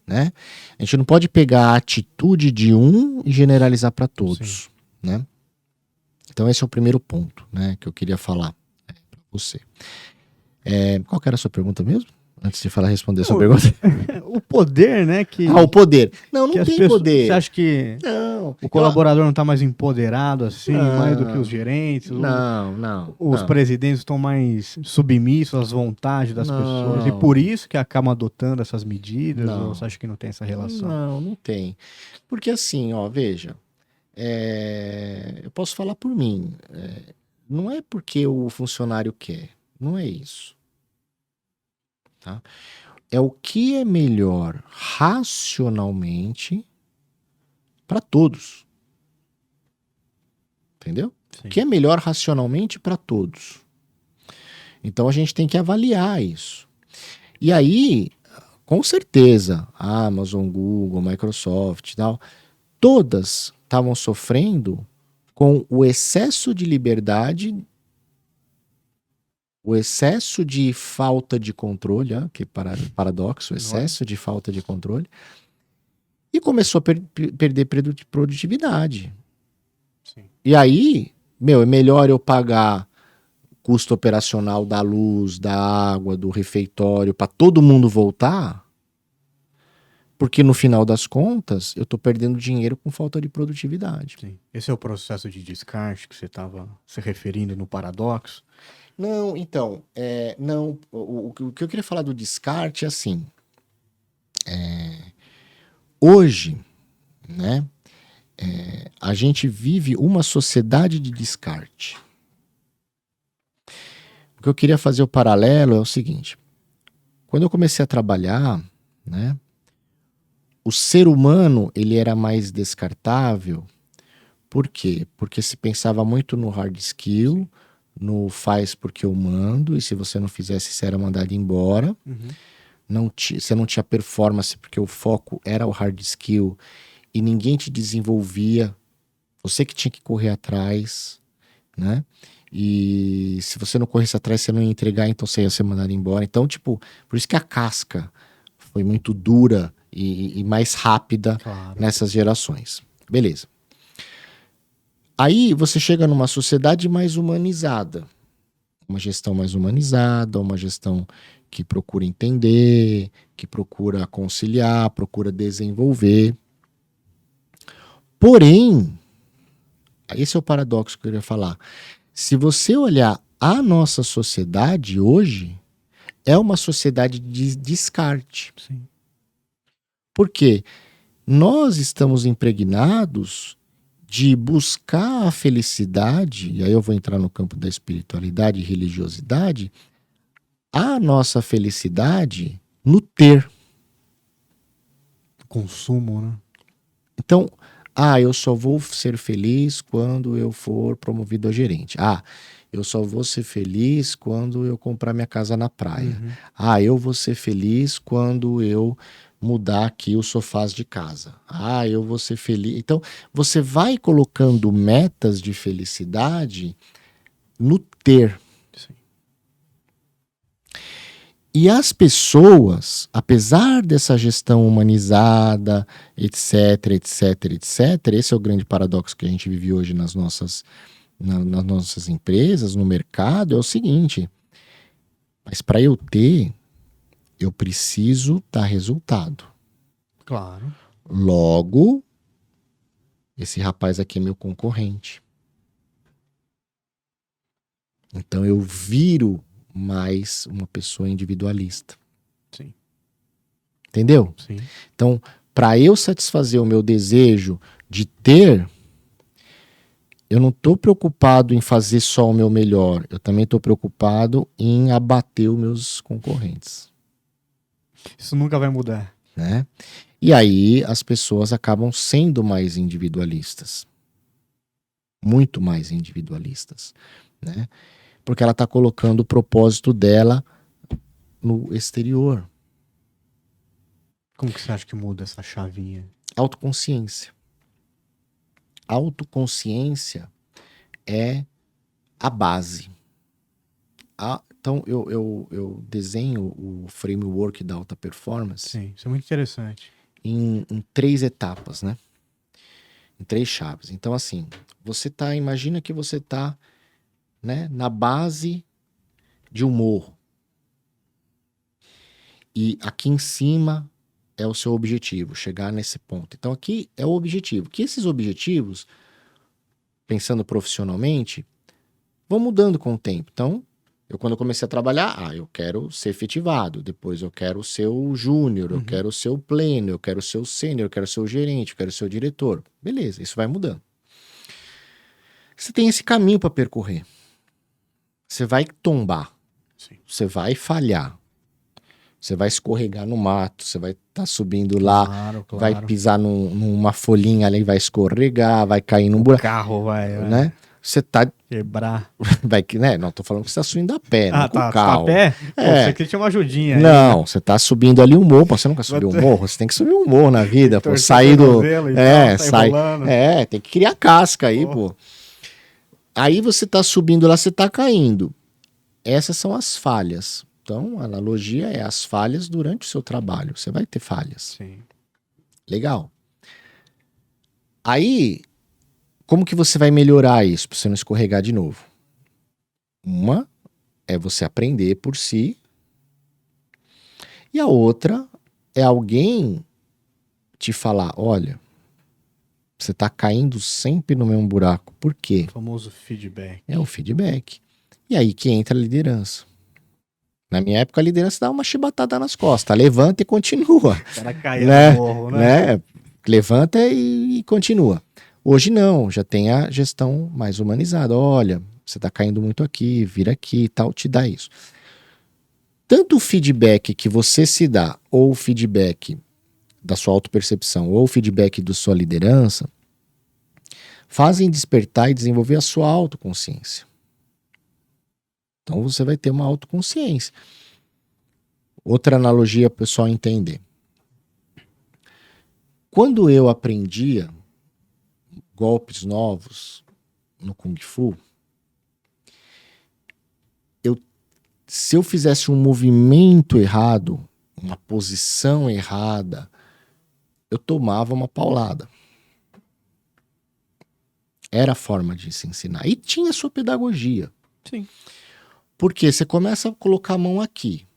A: Né? A gente não pode pegar a atitude de um e generalizar para todos, né? Então esse é o primeiro ponto, né, que eu queria falar para você. Qual que era a sua pergunta mesmo? Antes de responder a sua pergunta.
B: O poder, né?
A: O poder. Não tem poder.
B: Você acha que o colaborador não está mais empoderado assim, mais do que os gerentes?
A: Não.
B: Os presidentes estão mais submissos às vontades das pessoas e por isso que acabam adotando essas medidas? Ou você acha que não tem essa relação?
A: Não tem. Porque assim, veja, eu posso falar por mim. Não é porque o funcionário quer. Não é isso. Tá? É o que é melhor racionalmente para todos. Entendeu? Sim. O que é melhor racionalmente para todos. Então a gente tem que avaliar isso. E aí, com certeza, a Amazon, Google, Microsoft e tal, todas estavam sofrendo com o excesso de liberdade, o excesso de falta de controle, que paradoxo, o excesso de falta de controle, e começou a perder produtividade. Sim. E aí, é melhor eu pagar o custo operacional da luz, da água, do refeitório, para todo mundo voltar, porque no final das contas, eu estou perdendo dinheiro com falta de produtividade.
B: Sim. Esse é o processo de descarte que você estava se referindo no paradoxo?
A: Não, então, não, o que eu queria falar do descarte é assim, hoje, né, a gente vive uma sociedade de descarte. O que eu queria fazer o paralelo é o seguinte, Quando eu comecei a trabalhar, né, o ser humano ele era mais descartável. Por quê? Porque se pensava muito no hard skill, no faz porque eu mando, e se você não fizesse, você era mandado embora. Você não tinha performance porque o foco era o hard skill e ninguém te desenvolvia. Você que tinha que correr atrás, né? E se você não corresse atrás, você não ia entregar, então você ia ser mandado embora. Então, tipo, por isso que a casca foi muito dura e mais rápida nessas gerações. Beleza. Aí você chega numa sociedade mais humanizada. Uma gestão mais humanizada, uma gestão que procura entender, que procura conciliar, procura desenvolver. Porém, esse é o paradoxo que eu queria falar. Se você olhar a nossa sociedade hoje, é uma sociedade de descarte.
B: Sim.
A: Por quê? Nós estamos impregnados de buscar a felicidade, e aí eu vou entrar no campo da espiritualidade e religiosidade, a nossa felicidade no ter.
B: Consumo, né?
A: Então, eu só vou ser feliz quando eu for promovido a gerente. Eu só vou ser feliz quando eu comprar minha casa na praia. Eu vou ser feliz quando eu mudar aqui os sofás de casa. Eu vou ser feliz. Então, você vai colocando metas de felicidade no ter.
B: Sim.
A: E as pessoas, apesar dessa gestão humanizada, etc, esse é o grande paradoxo que a gente vive hoje nas nossas empresas, no mercado, é o seguinte: mas para eu ter, eu preciso dar resultado.
B: Claro.
A: Logo, esse rapaz aqui é meu concorrente. Então eu viro mais uma pessoa individualista.
B: Sim.
A: Entendeu?
B: Sim.
A: Então, para eu satisfazer o meu desejo de ter, eu não estou preocupado em fazer só o meu melhor. Eu também estou preocupado em abater os meus concorrentes.
B: Isso nunca vai mudar.
A: Né? E aí as pessoas acabam sendo mais individualistas. Muito mais individualistas. Né? Porque ela está colocando o propósito dela no exterior.
B: Como que você acha que muda essa chavinha?
A: Autoconsciência. Autoconsciência é a base. Então, eu desenho o framework da alta performance.
B: Sim, isso é muito interessante.
A: Em 3 etapas, né? Em 3 chaves. Então, assim, imagina que você está, né, na base de um morro. E aqui em cima é o seu objetivo, chegar nesse ponto. Então, aqui é o objetivo. Que esses objetivos, pensando profissionalmente, vão mudando com o tempo. Então, quando eu comecei a trabalhar, eu quero ser efetivado, depois eu quero ser o júnior, eu quero ser o pleno, eu quero ser o sênior, eu quero ser o gerente, eu quero ser o diretor. Beleza, isso vai mudando. Você tem esse caminho para percorrer. Você vai tombar,
B: Sim.
A: Você vai falhar, você vai escorregar no mato, você vai estar subindo lá,
B: Claro.
A: vai pisar numa folhinha ali, vai escorregar, vai cair num buraco.
B: O carro vai,
A: né? Você tá...
B: quebrar.
A: né? Não, tô falando que você tá subindo a pé, não com o
B: Tá
A: carro.
B: a pé? Você queria uma ajudinha aí,
A: Não,
B: né?
A: você tá subindo ali um morro. Você nunca subiu um morro? Você tem que subir um morro na vida, pô. Sair do... tem que criar casca aí, pô. Aí você tá subindo lá, você tá caindo. Essas são as falhas. Então, a analogia é as falhas durante o seu trabalho. Você vai ter falhas.
B: Sim.
A: Legal. Aí, como que você vai melhorar isso para você não escorregar de novo? Uma é você aprender por si. E a outra é alguém te falar, olha, você tá caindo sempre no mesmo buraco. Por quê?
B: O famoso feedback.
A: É o feedback. E aí que entra a liderança. Na minha época, a liderança dava uma chibatada nas costas. Levanta e continua.
B: O cara caía no morro, né?
A: Levanta e continua. Hoje não, já tem a gestão mais humanizada. Olha, você está caindo muito aqui, vira aqui e tal, te dá isso. tanto o feedback que você se dá, ou o feedback da sua autopercepção, ou o feedback da sua liderança, fazem despertar e desenvolver a sua autoconsciência. Então você vai ter uma autoconsciência. Outra analogia para o pessoal entender. Quando eu aprendia golpes novos no Kung Fu, se eu fizesse um movimento errado, uma posição errada, eu tomava uma paulada. Era a forma de se ensinar. E tinha a sua pedagogia.
B: Sim.
A: Porque você começa a colocar a mão aqui.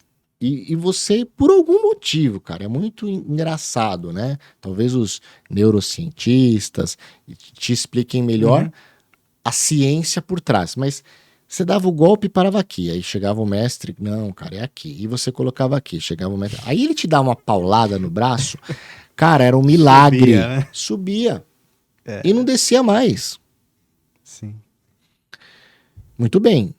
A: E você, por algum motivo, cara, é muito engraçado, né? Talvez os neurocientistas te expliquem melhor a ciência por trás. Mas você dava o golpe e parava aqui. Aí chegava o mestre, não, cara, é aqui. E você colocava aqui, chegava o mestre. Aí ele te dá uma paulada no braço. Cara, era um milagre.
B: Subia, né?
A: Subia. E não descia mais.
B: Sim.
A: Muito bem.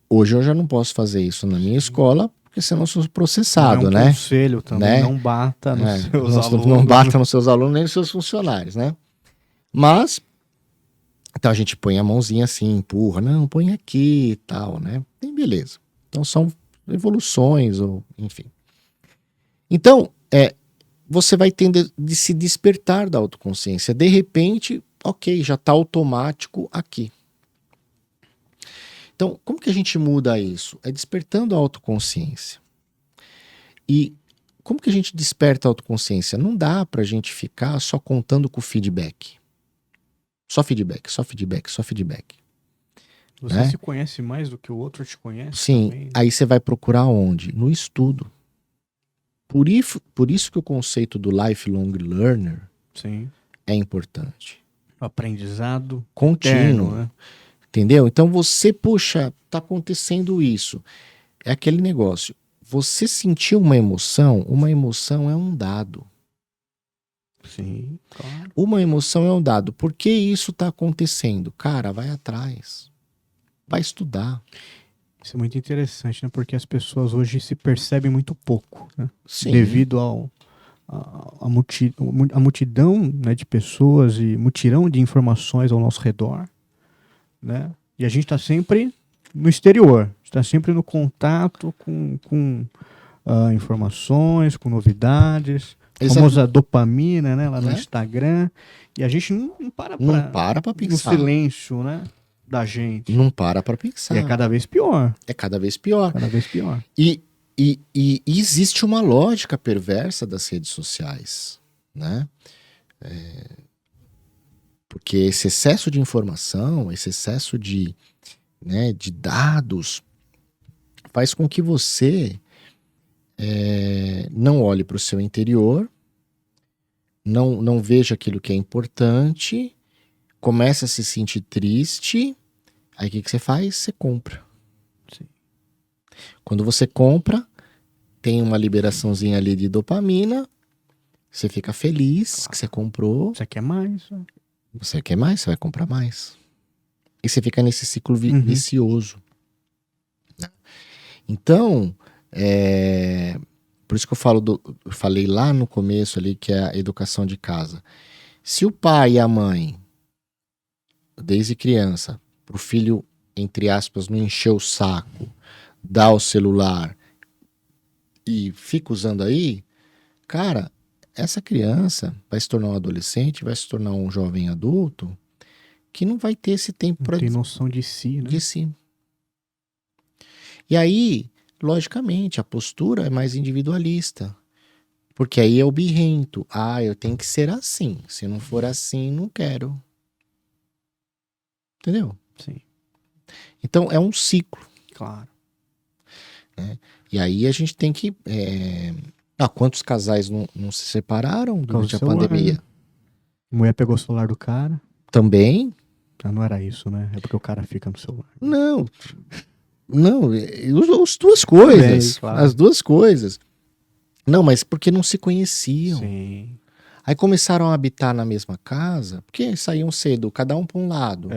A: Hoje eu já não posso fazer isso na minha escola, porque senão eu sou processado,
B: Não é um
A: né?
B: conselho também,
A: Né?
B: não bata nos seus alunos.
A: Não bata nos seus alunos nem nos seus funcionários, né? Mas, então a gente põe a mãozinha assim, empurra, não, põe aqui e tal, né? E beleza. Então são evoluções, ou enfim. Então, você vai tender de se despertar da autoconsciência. De repente, ok, já está automático aqui. Então, como que a gente muda isso? É despertando a autoconsciência. E como que a gente desperta a autoconsciência? Não dá pra gente ficar só contando com o feedback. Só feedback, só feedback, só feedback.
B: Você
A: né?
B: se conhece mais do que o outro te conhece.
A: Sim,
B: também.
A: aí você vai procurar onde? No estudo. Por isso que o conceito do lifelong learner
B: Sim.
A: é importante.
B: Aprendizado
A: Contínuo.
B: eterno, né?
A: Entendeu? Então você, puxa, tá acontecendo isso. É aquele negócio. Você sentiu uma emoção é um dado.
B: Sim, claro.
A: Uma emoção é um dado. Por que isso tá acontecendo? Cara, vai atrás. Vai estudar.
B: Isso é muito interessante, né? Porque as pessoas hoje se percebem muito pouco, né?
A: Sim.
B: Devido à multidão, né, de pessoas e mutirão de informações ao nosso redor, né? E a gente está sempre no exterior, está sempre no contato com informações, com novidades, a famosa dopamina, né, lá no Instagram, e a gente não para
A: pra pensar.
B: No silêncio, né, da gente.
A: Não para pensar.
B: E é cada vez pior.
A: É cada vez pior.
B: Cada vez pior.
A: E existe uma lógica perversa das redes sociais, né? Porque esse excesso de informação, esse excesso de dados faz com que você não olhe para o seu interior, não veja aquilo que é importante, começa a se sentir triste, aí o que você faz? Você compra.
B: Sim.
A: Quando você compra, tem uma liberaçãozinha ali de dopamina, você fica feliz que você comprou.
B: Você quer mais?
A: Você quer mais? Você vai comprar mais. E você fica nesse ciclo vicioso. Né? Então, por isso que eu falei lá no começo ali que é a educação de casa. Se o pai e a mãe, desde criança, pro filho, entre aspas, não encher o saco, dá o celular e fica usando aí, cara, essa criança vai se tornar um adolescente, vai se tornar um jovem adulto que não vai ter esse tempo para
B: ter noção de si, né?
A: De si. E aí, logicamente, a postura é mais individualista. Porque aí é o birrento. Eu tenho que ser assim. Se não for assim, não quero. Entendeu?
B: Sim.
A: Então, é um ciclo.
B: Claro.
A: Né? E aí a gente tem que... quantos casais não se separaram durante a pandemia?
B: Né? A mulher pegou o celular do cara.
A: Também.
B: Não era isso, né? É porque o cara fica no celular.
A: Não, as duas coisas.
B: Também, claro.
A: As duas coisas. Não, mas porque não se conheciam.
B: Sim.
A: Aí começaram a habitar na mesma casa, porque saíam cedo, cada um para um lado.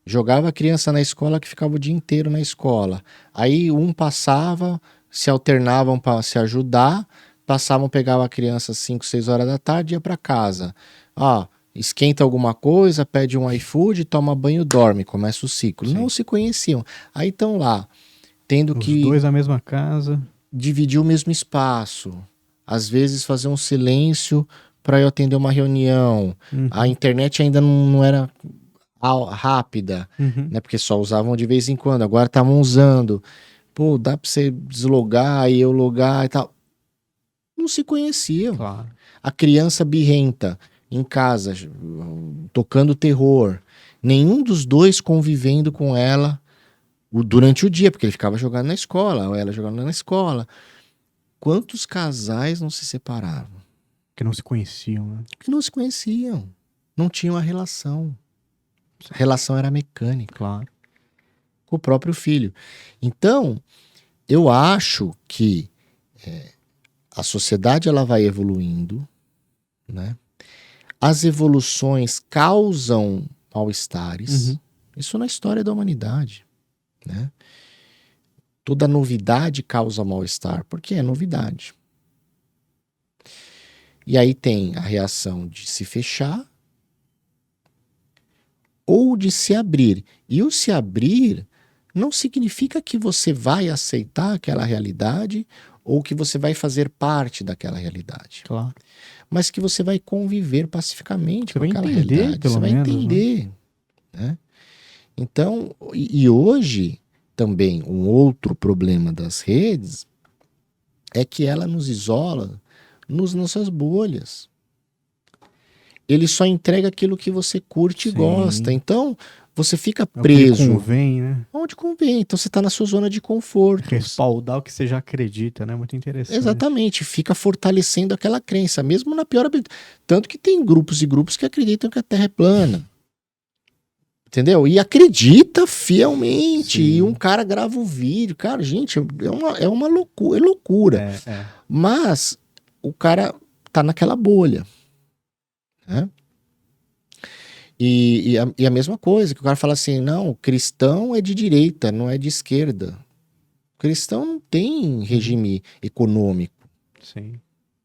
A: Jogava a criança na escola que ficava o dia inteiro na escola. Aí um passava, se alternavam para se ajudar, passavam, pegavam a criança às 5, 6 horas da tarde e ia para casa. Ó, esquenta alguma coisa, pede um iFood, toma banho, dorme, começa o ciclo.
B: Sim.
A: Não se conheciam. Aí estão lá, tendo
B: Os
A: que
B: dois na mesma casa.
A: dividir o mesmo espaço. Às vezes fazer um silêncio para eu atender uma reunião.
B: Uhum.
A: A internet ainda não era rápida,
B: Uhum.
A: né? Porque só usavam de vez em quando, agora estavam usando. Pô, dá pra você deslogar e eu logar e tal. Não se conheciam.
B: Claro.
A: A criança birrenta em casa, tocando terror. Nenhum dos dois convivendo com ela durante o dia, porque ele ficava jogando na escola, ou ela jogando na escola. Quantos casais não se separavam?
B: Que não se conheciam, né?
A: Que não se conheciam. Não tinham a relação. A relação era mecânica.
B: Claro.
A: Com o próprio filho. Então, eu acho que a sociedade ela vai evoluindo, né? As evoluções causam mal-estares.
B: Uhum.
A: Isso na história da humanidade, né? Toda novidade causa mal-estar, porque é novidade. E aí tem a reação de se fechar ou de se abrir. E o se abrir não significa que você vai aceitar aquela realidade ou que você vai fazer parte daquela realidade.
B: Claro.
A: Mas que você vai conviver pacificamente
B: Você
A: com
B: vai
A: aquela
B: entender,
A: realidade.
B: pelo
A: Você vai
B: menos,
A: entender. Né? Então, e hoje também um outro problema das redes é que ela nos isola nas nossas bolhas. Ele só entrega aquilo que você curte e
B: Sim.
A: gosta. Então, você fica
B: É o que
A: preso.
B: convém, né?
A: Onde convém. Então, você está na sua zona de conforto.
B: Respaldar o que você já acredita, né? Muito interessante.
A: Exatamente. Fica fortalecendo aquela crença, mesmo na pior habilidade. Tanto que tem grupos e grupos que acreditam que a Terra é plana. Entendeu? E acredita fielmente.
B: Sim.
A: E um cara grava um vídeo. Cara, gente, é uma loucura. É loucura.
B: É.
A: Mas o cara tá naquela bolha. Né? E a mesma coisa, que o cara fala assim, não, cristão é de direita, não é de esquerda. Cristão não tem regime econômico.
B: Sim.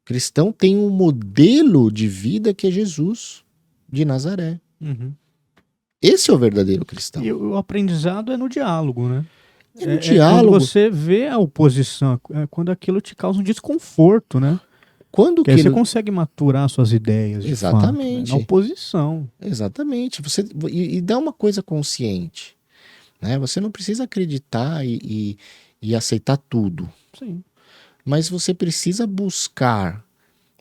A: Cristão tem um modelo de vida que é Jesus de Nazaré.
B: Uhum.
A: Esse é o verdadeiro cristão.
B: E o aprendizado é no diálogo, né?
A: É no diálogo.
B: Quando você vê a oposição, é quando aquilo te causa um desconforto, né?
A: Quando
B: que aí você consegue maturar suas ideias.
A: Exatamente.
B: Fato, né? Na oposição.
A: Exatamente. E dá uma coisa consciente. Né? Você não precisa acreditar e aceitar tudo.
B: Sim.
A: Mas você precisa buscar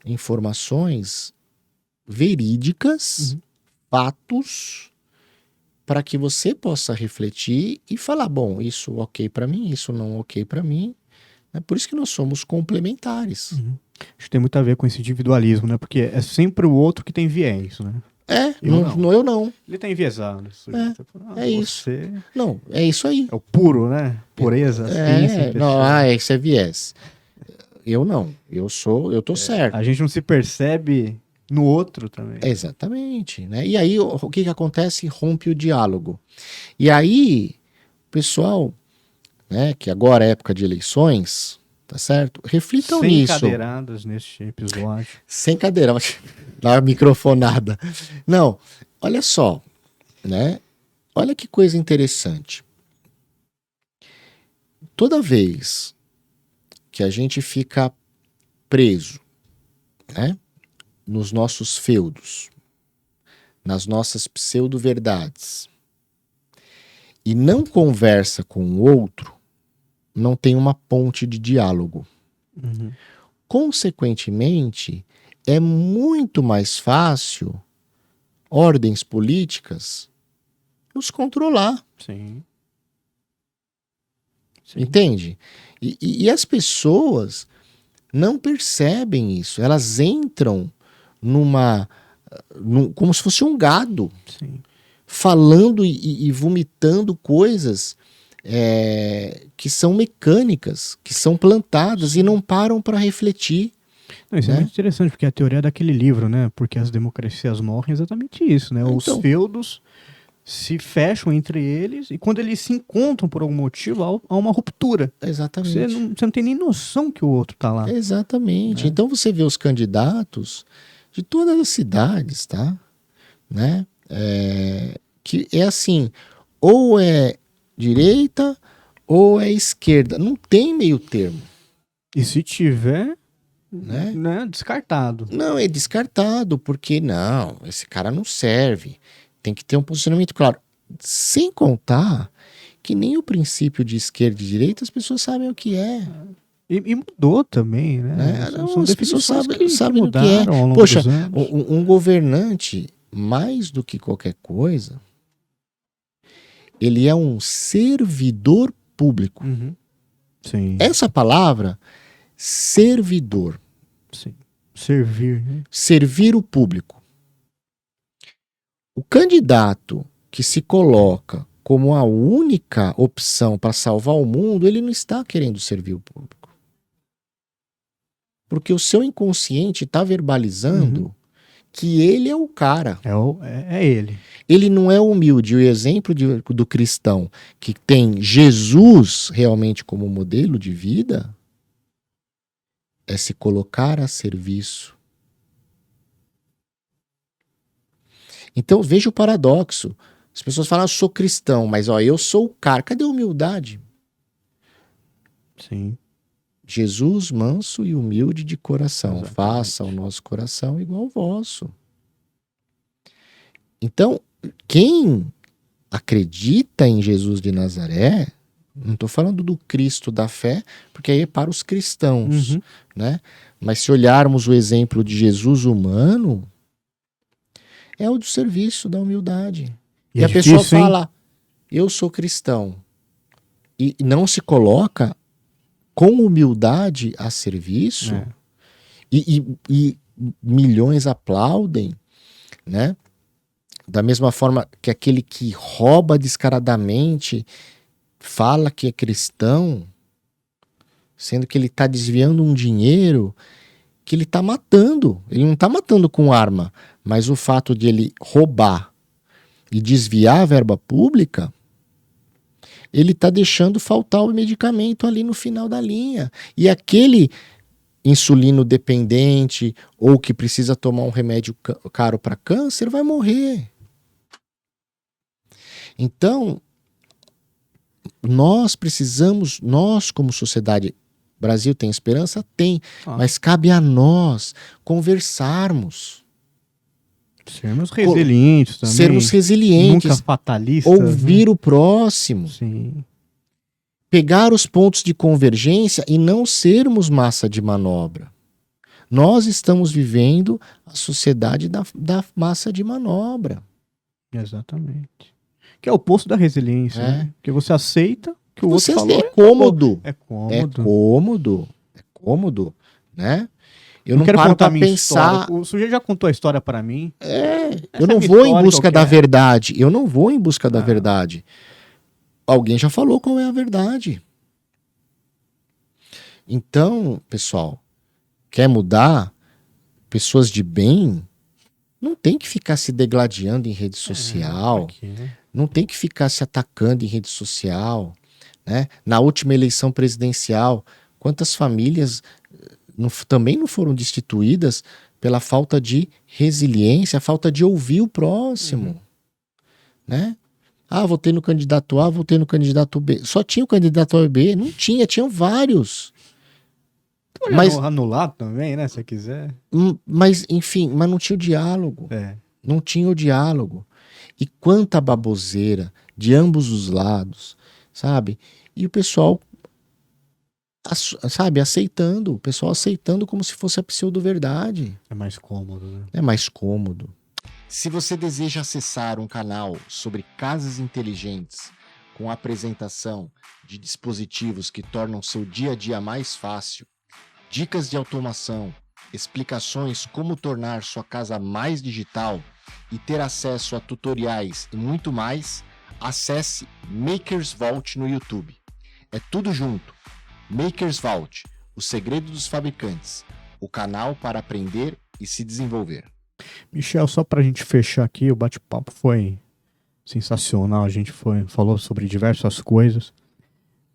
A: informações verídicas, fatos, para que você possa refletir e falar, bom, isso ok para mim, isso não ok para mim. É por isso que nós somos complementares.
B: Acho que tem muito a ver com esse individualismo, né? Porque é sempre o outro que tem viés, né?
A: Eu não.
B: Ele tá enviesado.
A: Isso. Não, é isso aí.
B: É o puro, né? Pureza, ciência.
A: Esse é viés. Eu não. Eu tô certo.
B: A gente não se percebe no outro também.
A: Exatamente. Né? E aí, o que acontece? Rompe o diálogo. E aí, pessoal, né, que agora é época de eleições, tá certo? Reflitam nisso.
B: Sem cadeiradas neste episódio.
A: Sem cadeira, dá uma microfonada. Não, olha só, né? Olha que coisa interessante. Toda vez que a gente fica preso, né, nos nossos feudos, nas nossas pseudo-verdades, e não conversa com o outro, não tem uma ponte de diálogo. Consequentemente, é muito mais fácil ordens políticas nos controlar.
B: Sim.
A: Entende? E as pessoas não percebem isso. Elas entram como se fosse um gado.
B: Sim.
A: Falando e vomitando coisas que são mecânicas, que são plantadas e não param para refletir.
B: Não, isso é muito interessante, porque a teoria daquele livro, né? Porque as democracias morrem é exatamente isso, né? Os feudos se fecham entre eles e quando eles se encontram por algum motivo, há uma ruptura.
A: Exatamente.
B: Você não tem nem noção que o outro tá lá.
A: Exatamente. Então você vê os candidatos de todas as cidades, tá? Né? Que é assim, ou é direita ou é esquerda. Não tem meio termo.
B: E se tiver,
A: Né?
B: Descartado.
A: Não, é descartado, porque não, esse cara não serve. Tem que ter um posicionamento claro. Sem contar que nem o princípio de esquerda e direita as pessoas sabem o que é.
B: E mudou também, né?
A: Né? Não, as pessoas
B: definições
A: sabem o que é.
B: mudaram ao longo
A: Poxa,
B: dos anos.
A: um governante, mais do que qualquer coisa, ele é um servidor público.
B: Uhum. Sim.
A: Essa palavra, servidor,
B: Sim. Servir, né?
A: servir o público. O candidato que se coloca como a única opção para salvar o mundo, ele não está querendo servir o público. Porque o seu inconsciente está verbalizando que ele é o cara.
B: É ele.
A: Ele não é humilde. O exemplo do cristão que tem Jesus realmente como modelo de vida é se colocar a serviço. Então veja o paradoxo. As pessoas falam, eu sou cristão, mas eu sou o cara. Cadê a humildade?
B: Sim.
A: Jesus, manso e humilde de coração.
B: Exatamente.
A: Faça o nosso coração igual ao vosso. Então, quem acredita em Jesus de Nazaré, não estou falando do Cristo da fé, porque aí é para os cristãos, né? Mas se olharmos o exemplo de Jesus humano, é o do serviço, da humildade. E a pessoa fala, eu sou cristão, e não se coloca com humildade a serviço, e milhões aplaudem, né? Da mesma forma que aquele que rouba descaradamente fala que é cristão, sendo que ele está desviando um dinheiro que ele está matando. Ele não está matando com arma, mas o fato de ele roubar e desviar a verba pública, ele está deixando faltar o medicamento ali no final da linha. E aquele insulino dependente ou que precisa tomar um remédio caro para câncer vai morrer. Então, nós precisamos, nós como sociedade, Brasil tem esperança? Tem, mas cabe a nós conversarmos.
B: Sermos resilientes também.
A: Sermos resilientes.
B: Nunca fatalistas.
A: Ouvir o próximo.
B: Sim.
A: Pegar os pontos de convergência e não sermos massa de manobra. Nós estamos vivendo a sociedade da massa de manobra.
B: Exatamente. Que é o oposto da resiliência, né? Porque você aceita que o outro falou.
A: É cômodo.
B: É cômodo.
A: É cômodo. É cômodo, né? Eu não
B: quero
A: paro
B: contar
A: pra pensar.
B: História. O sujeito já contou a história para mim.
A: Eu não vou em busca da verdade. Eu não vou em busca da verdade. Alguém já falou qual é a verdade. Então, pessoal, quer mudar? Pessoas de bem não tem que ficar se degladiando em rede social. Não tem que ficar se atacando em rede social. Né? Na última eleição presidencial, quantas famílias também não foram destituídas pela falta de resiliência, a falta de ouvir o próximo. Né? Votei no candidato A, votei no candidato B. Só tinha o candidato A e B? Não tinha, tinham vários.
B: Mas anulado também, né? Se quiser.
A: Mas, enfim, mas não tinha o diálogo. Não tinha o diálogo. E quanta baboseira de ambos os lados, sabe? E o pessoal, sabe, aceitando. O pessoal aceitando como se fosse a pseudo-verdade.
B: É mais cômodo, né?
A: É mais cômodo. Se você deseja acessar um canal sobre casas inteligentes com apresentação de dispositivos que tornam seu dia a dia mais fácil, dicas de automação, explicações como tornar sua casa mais digital e ter acesso a tutoriais e muito mais, acesse Makers Vault no YouTube. É tudo junto. Makers Vault, o segredo dos fabricantes, o canal para aprender e se desenvolver.
B: Michel, só pra gente fechar aqui, o bate-papo foi sensacional. A gente falou sobre diversas coisas,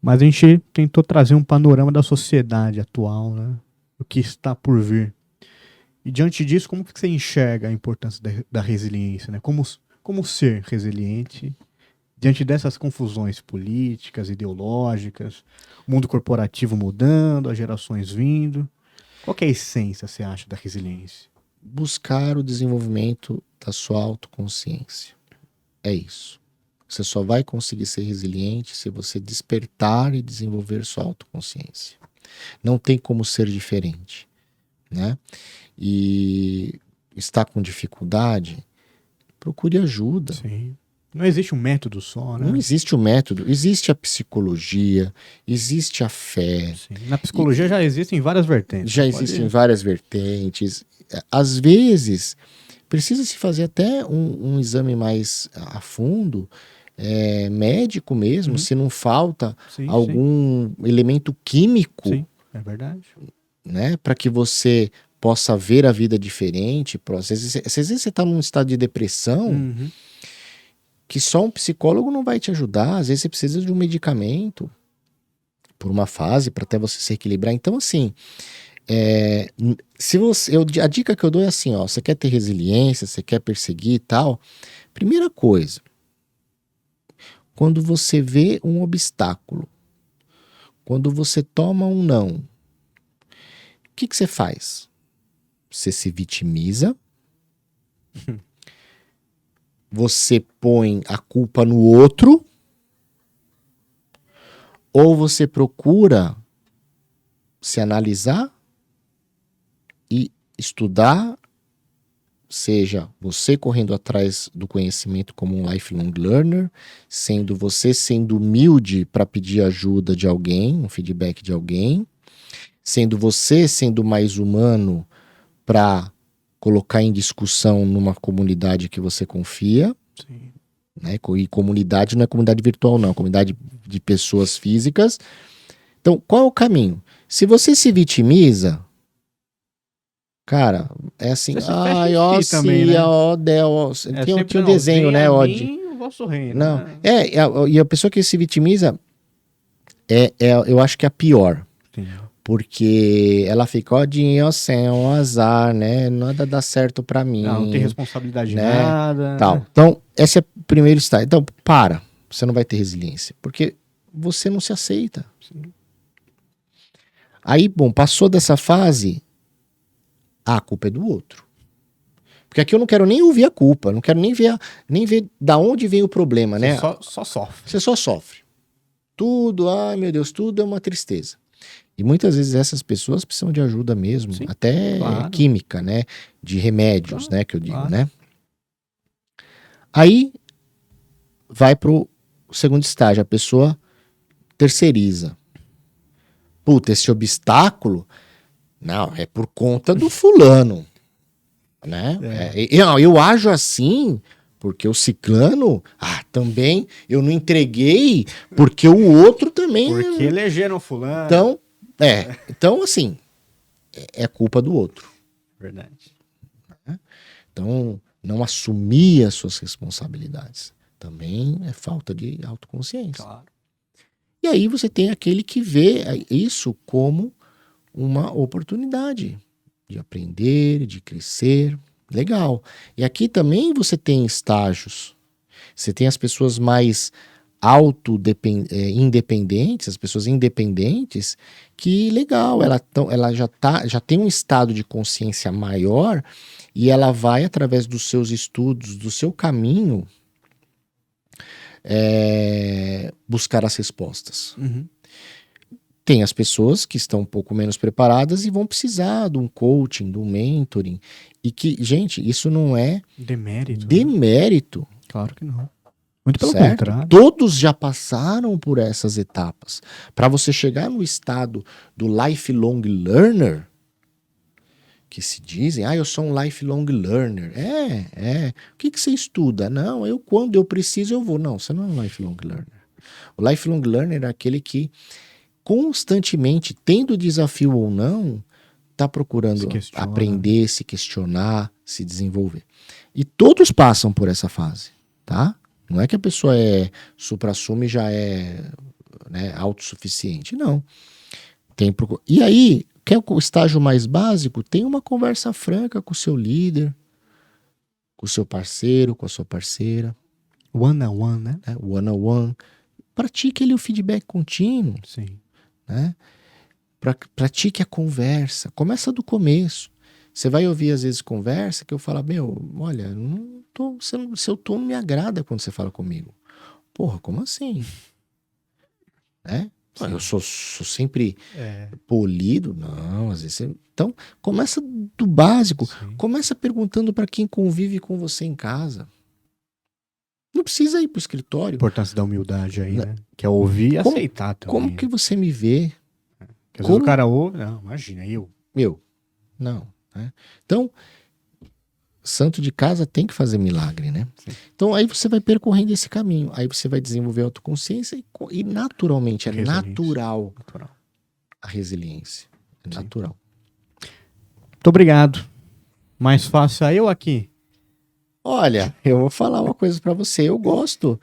B: mas a gente tentou trazer um panorama da sociedade atual, né? O que está por vir. E diante disso, como que você enxerga a importância da resiliência, né? Como ser resiliente diante dessas confusões políticas, ideológicas, o mundo corporativo mudando, as gerações vindo. Qual que é a essência, você acha, da resiliência?
A: Buscar o desenvolvimento da sua autoconsciência. É isso. Você só vai conseguir ser resiliente se você despertar e desenvolver sua autoconsciência. Não tem como ser diferente, né? E está com dificuldade, procure ajuda.
B: Sim. Não existe um método só, né?
A: Não existe o método, existe a psicologia, existe a fé.
B: Sim. Na psicologia já existem várias vertentes.
A: Já existem várias vertentes. Às vezes, precisa se fazer até um exame mais a fundo, médico mesmo, se não falta algum elemento químico.
B: Sim, é verdade.
A: Né, para que você possa ver a vida diferente. Às vezes você está num estado de depressão que só um psicólogo não vai te ajudar. Às vezes você precisa de um medicamento por uma fase para até você se equilibrar. Então, assim, a dica que eu dou é assim, ó, você quer ter resiliência, você quer perseguir e tal. Primeira coisa, quando você vê um obstáculo, quando você toma um não, o que você faz? Você se vitimiza, você põe a culpa no outro, ou você procura se analisar e estudar, seja você correndo atrás do conhecimento como um lifelong learner, sendo humilde para pedir ajuda de alguém, um feedback de alguém, sendo mais humano para colocar em discussão numa comunidade que você confia.
B: Sim.
A: Né? E comunidade não é comunidade virtual, não, é comunidade de pessoas físicas. Então, qual é o caminho? Se você se vitimiza, cara, é assim, ai, ó, se,
B: também, né?
A: ó, Deus, tinha um desenho, né, Odd?
B: O vosso reino,
A: não,
B: né?
A: E a pessoa que se vitimiza eu acho que é a pior.
B: Sim.
A: Porque ela fica, ó, dinheiro é um azar, né? Nada dá certo pra mim.
B: Não tem responsabilidade de
A: né?
B: nada.
A: Tal. Então, esse é o primeiro estágio. Então, você não vai ter resiliência. Porque você não se aceita.
B: Sim.
A: Aí, bom, passou dessa fase, a culpa é do outro. Porque aqui eu não quero nem ouvir a culpa, não quero nem ver da onde vem o problema,
B: você
A: né?
B: Só sofre.
A: Você só sofre. Tudo, ai meu Deus, tudo é uma tristeza. E muitas vezes essas pessoas precisam de ajuda mesmo, sim, até química, né? De remédios, né? Que eu digo, né? Aí vai pro segundo estágio, a pessoa terceiriza. Puta, esse obstáculo, não, é por conta do fulano, né? Eu ajo assim porque o ciclano, também eu não entreguei porque o outro também...
B: Porque elegeram fulano.
A: Então assim, é culpa do outro.
B: Verdade.
A: Então, não assumir as suas responsabilidades também é falta de autoconsciência.
B: Claro.
A: E aí você tem aquele que vê isso como uma oportunidade de aprender, de crescer. Legal. E aqui também você tem estágios. Você tem as pessoas mais independentes, as pessoas independentes, que legal, ela já tem um estado de consciência maior e ela vai, através dos seus estudos, do seu caminho, buscar as respostas.
B: Uhum.
A: Tem as pessoas que estão um pouco menos preparadas e vão precisar de um coaching, de um mentoring. E que, gente, isso não é demérito.
B: Né? Claro que não. Muito pelo
A: certo?
B: Contrário.
A: Todos já passaram por essas etapas. Para você chegar no estado do lifelong learner, que se dizem, eu sou um lifelong learner. O que você estuda? Não, quando eu preciso eu vou. Não, você não é um lifelong learner. O lifelong learner é aquele que constantemente, tendo desafio ou não, está procurando aprender, se questionar, se desenvolver. E todos passam por essa fase, tá? Não é que a pessoa é suprassumo e já é, né, autossuficiente. Não. E aí, quer o estágio mais básico? Tem uma conversa franca com o seu líder, com o seu parceiro, com a sua parceira.
B: One on one, né?
A: One on one. Pratique ali o feedback contínuo.
B: Sim.
A: Né? Pratique a conversa. Começa do começo. Você vai ouvir, às vezes, conversa que eu falo, olha, seu tom não me agrada quando você fala comigo. Porra, como assim? Né? Eu sou sempre polido. Não, às vezes... Então, começa do básico.
B: Sim.
A: Começa perguntando para quem convive com você em casa. Não precisa ir pro escritório.
B: A importância da humildade aí, né? Que é ouvir e aceitar também.
A: Como que você me vê?
B: Porque às vezes o cara ouve... Não, imagina, eu.
A: Não. Né? Então, santo de casa tem que fazer milagre, né? Sim. Então, aí você vai percorrendo esse caminho. Aí você vai desenvolver a autoconsciência e naturalmente, é natural a resiliência. É natural.
B: Muito obrigado. Mais fácil eu aqui.
A: Olha, eu vou falar uma coisa pra você. Eu gosto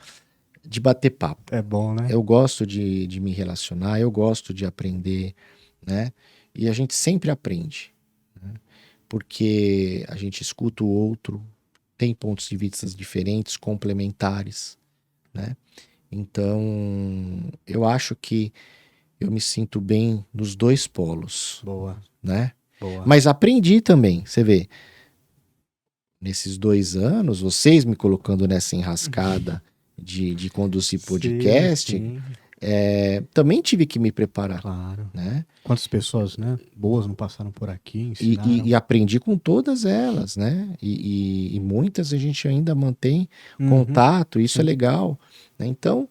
A: de bater papo.
B: É bom, né?
A: Eu gosto de me relacionar, eu gosto de aprender, né? E a gente sempre aprende. Porque a gente escuta o outro, tem pontos de vista diferentes, complementares, né? Então, eu acho que eu me sinto bem nos dois polos.
B: Boa.
A: Né?
B: Boa.
A: Mas aprendi também, você vê, nesses 2 anos, vocês me colocando nessa enrascada de conduzir podcast,
B: sim.
A: também tive que me preparar.
B: Claro.
A: Né?
B: Quantas pessoas, né, boas não passaram por aqui, ensinaram.
A: E aprendi com todas elas, né? E muitas a gente ainda mantém contato, isso é legal. Né? Então,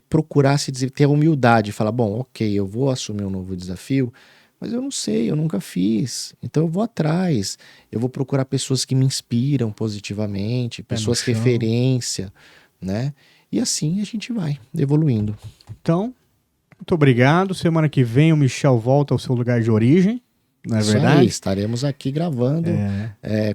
A: procurar ter a humildade, falar, bom, ok, eu vou assumir um novo desafio, mas eu não sei, eu nunca fiz. Então eu vou atrás, eu vou procurar pessoas que me inspiram positivamente, pessoas referência, né? E assim a gente vai evoluindo.
B: Então, muito obrigado. Semana que vem o Michel volta ao seu lugar de origem, não é verdade?
A: Aí, estaremos aqui gravando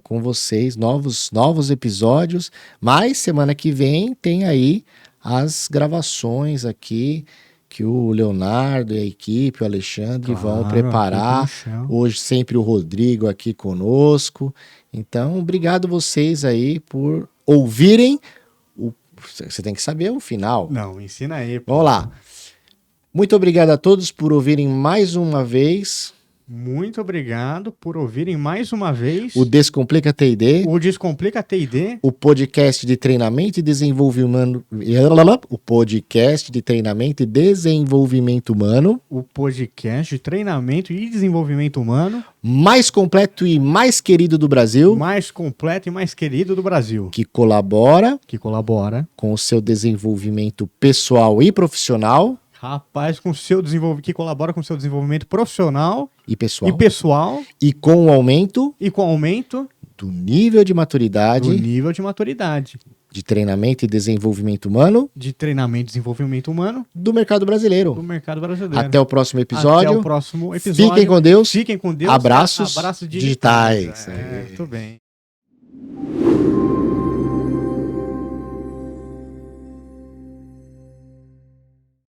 A: com vocês novos episódios, mas semana que vem tem aí as gravações aqui que o Leonardo e a equipe, o Alexandre vão preparar. Hoje sempre o Rodrigo aqui conosco. Então, obrigado vocês aí por ouvirem. Você tem que saber o final.
B: Não, ensina aí. Pô.
A: Vamos lá. Muito obrigado a todos por ouvirem mais uma vez.
B: Muito obrigado por ouvirem mais uma vez
A: o Descomplica TID.
B: O Descomplica TID.
A: O podcast de treinamento e desenvolvimento. O podcast de treinamento e desenvolvimento humano.
B: O podcast de treinamento e desenvolvimento humano.
A: Mais completo e mais querido do Brasil.
B: Mais completo e mais querido do Brasil.
A: Que colabora
B: com
A: o seu desenvolvimento pessoal e profissional.
B: Rapaz, que colabora com o seu desenvolvimento profissional
A: e
B: pessoal.
A: E com o aumento
B: do
A: nível de maturidade. De treinamento e desenvolvimento humano. Do mercado brasileiro. Até o próximo episódio. Fiquem com Deus.
B: Abraços
A: digitais.
B: Muito bem.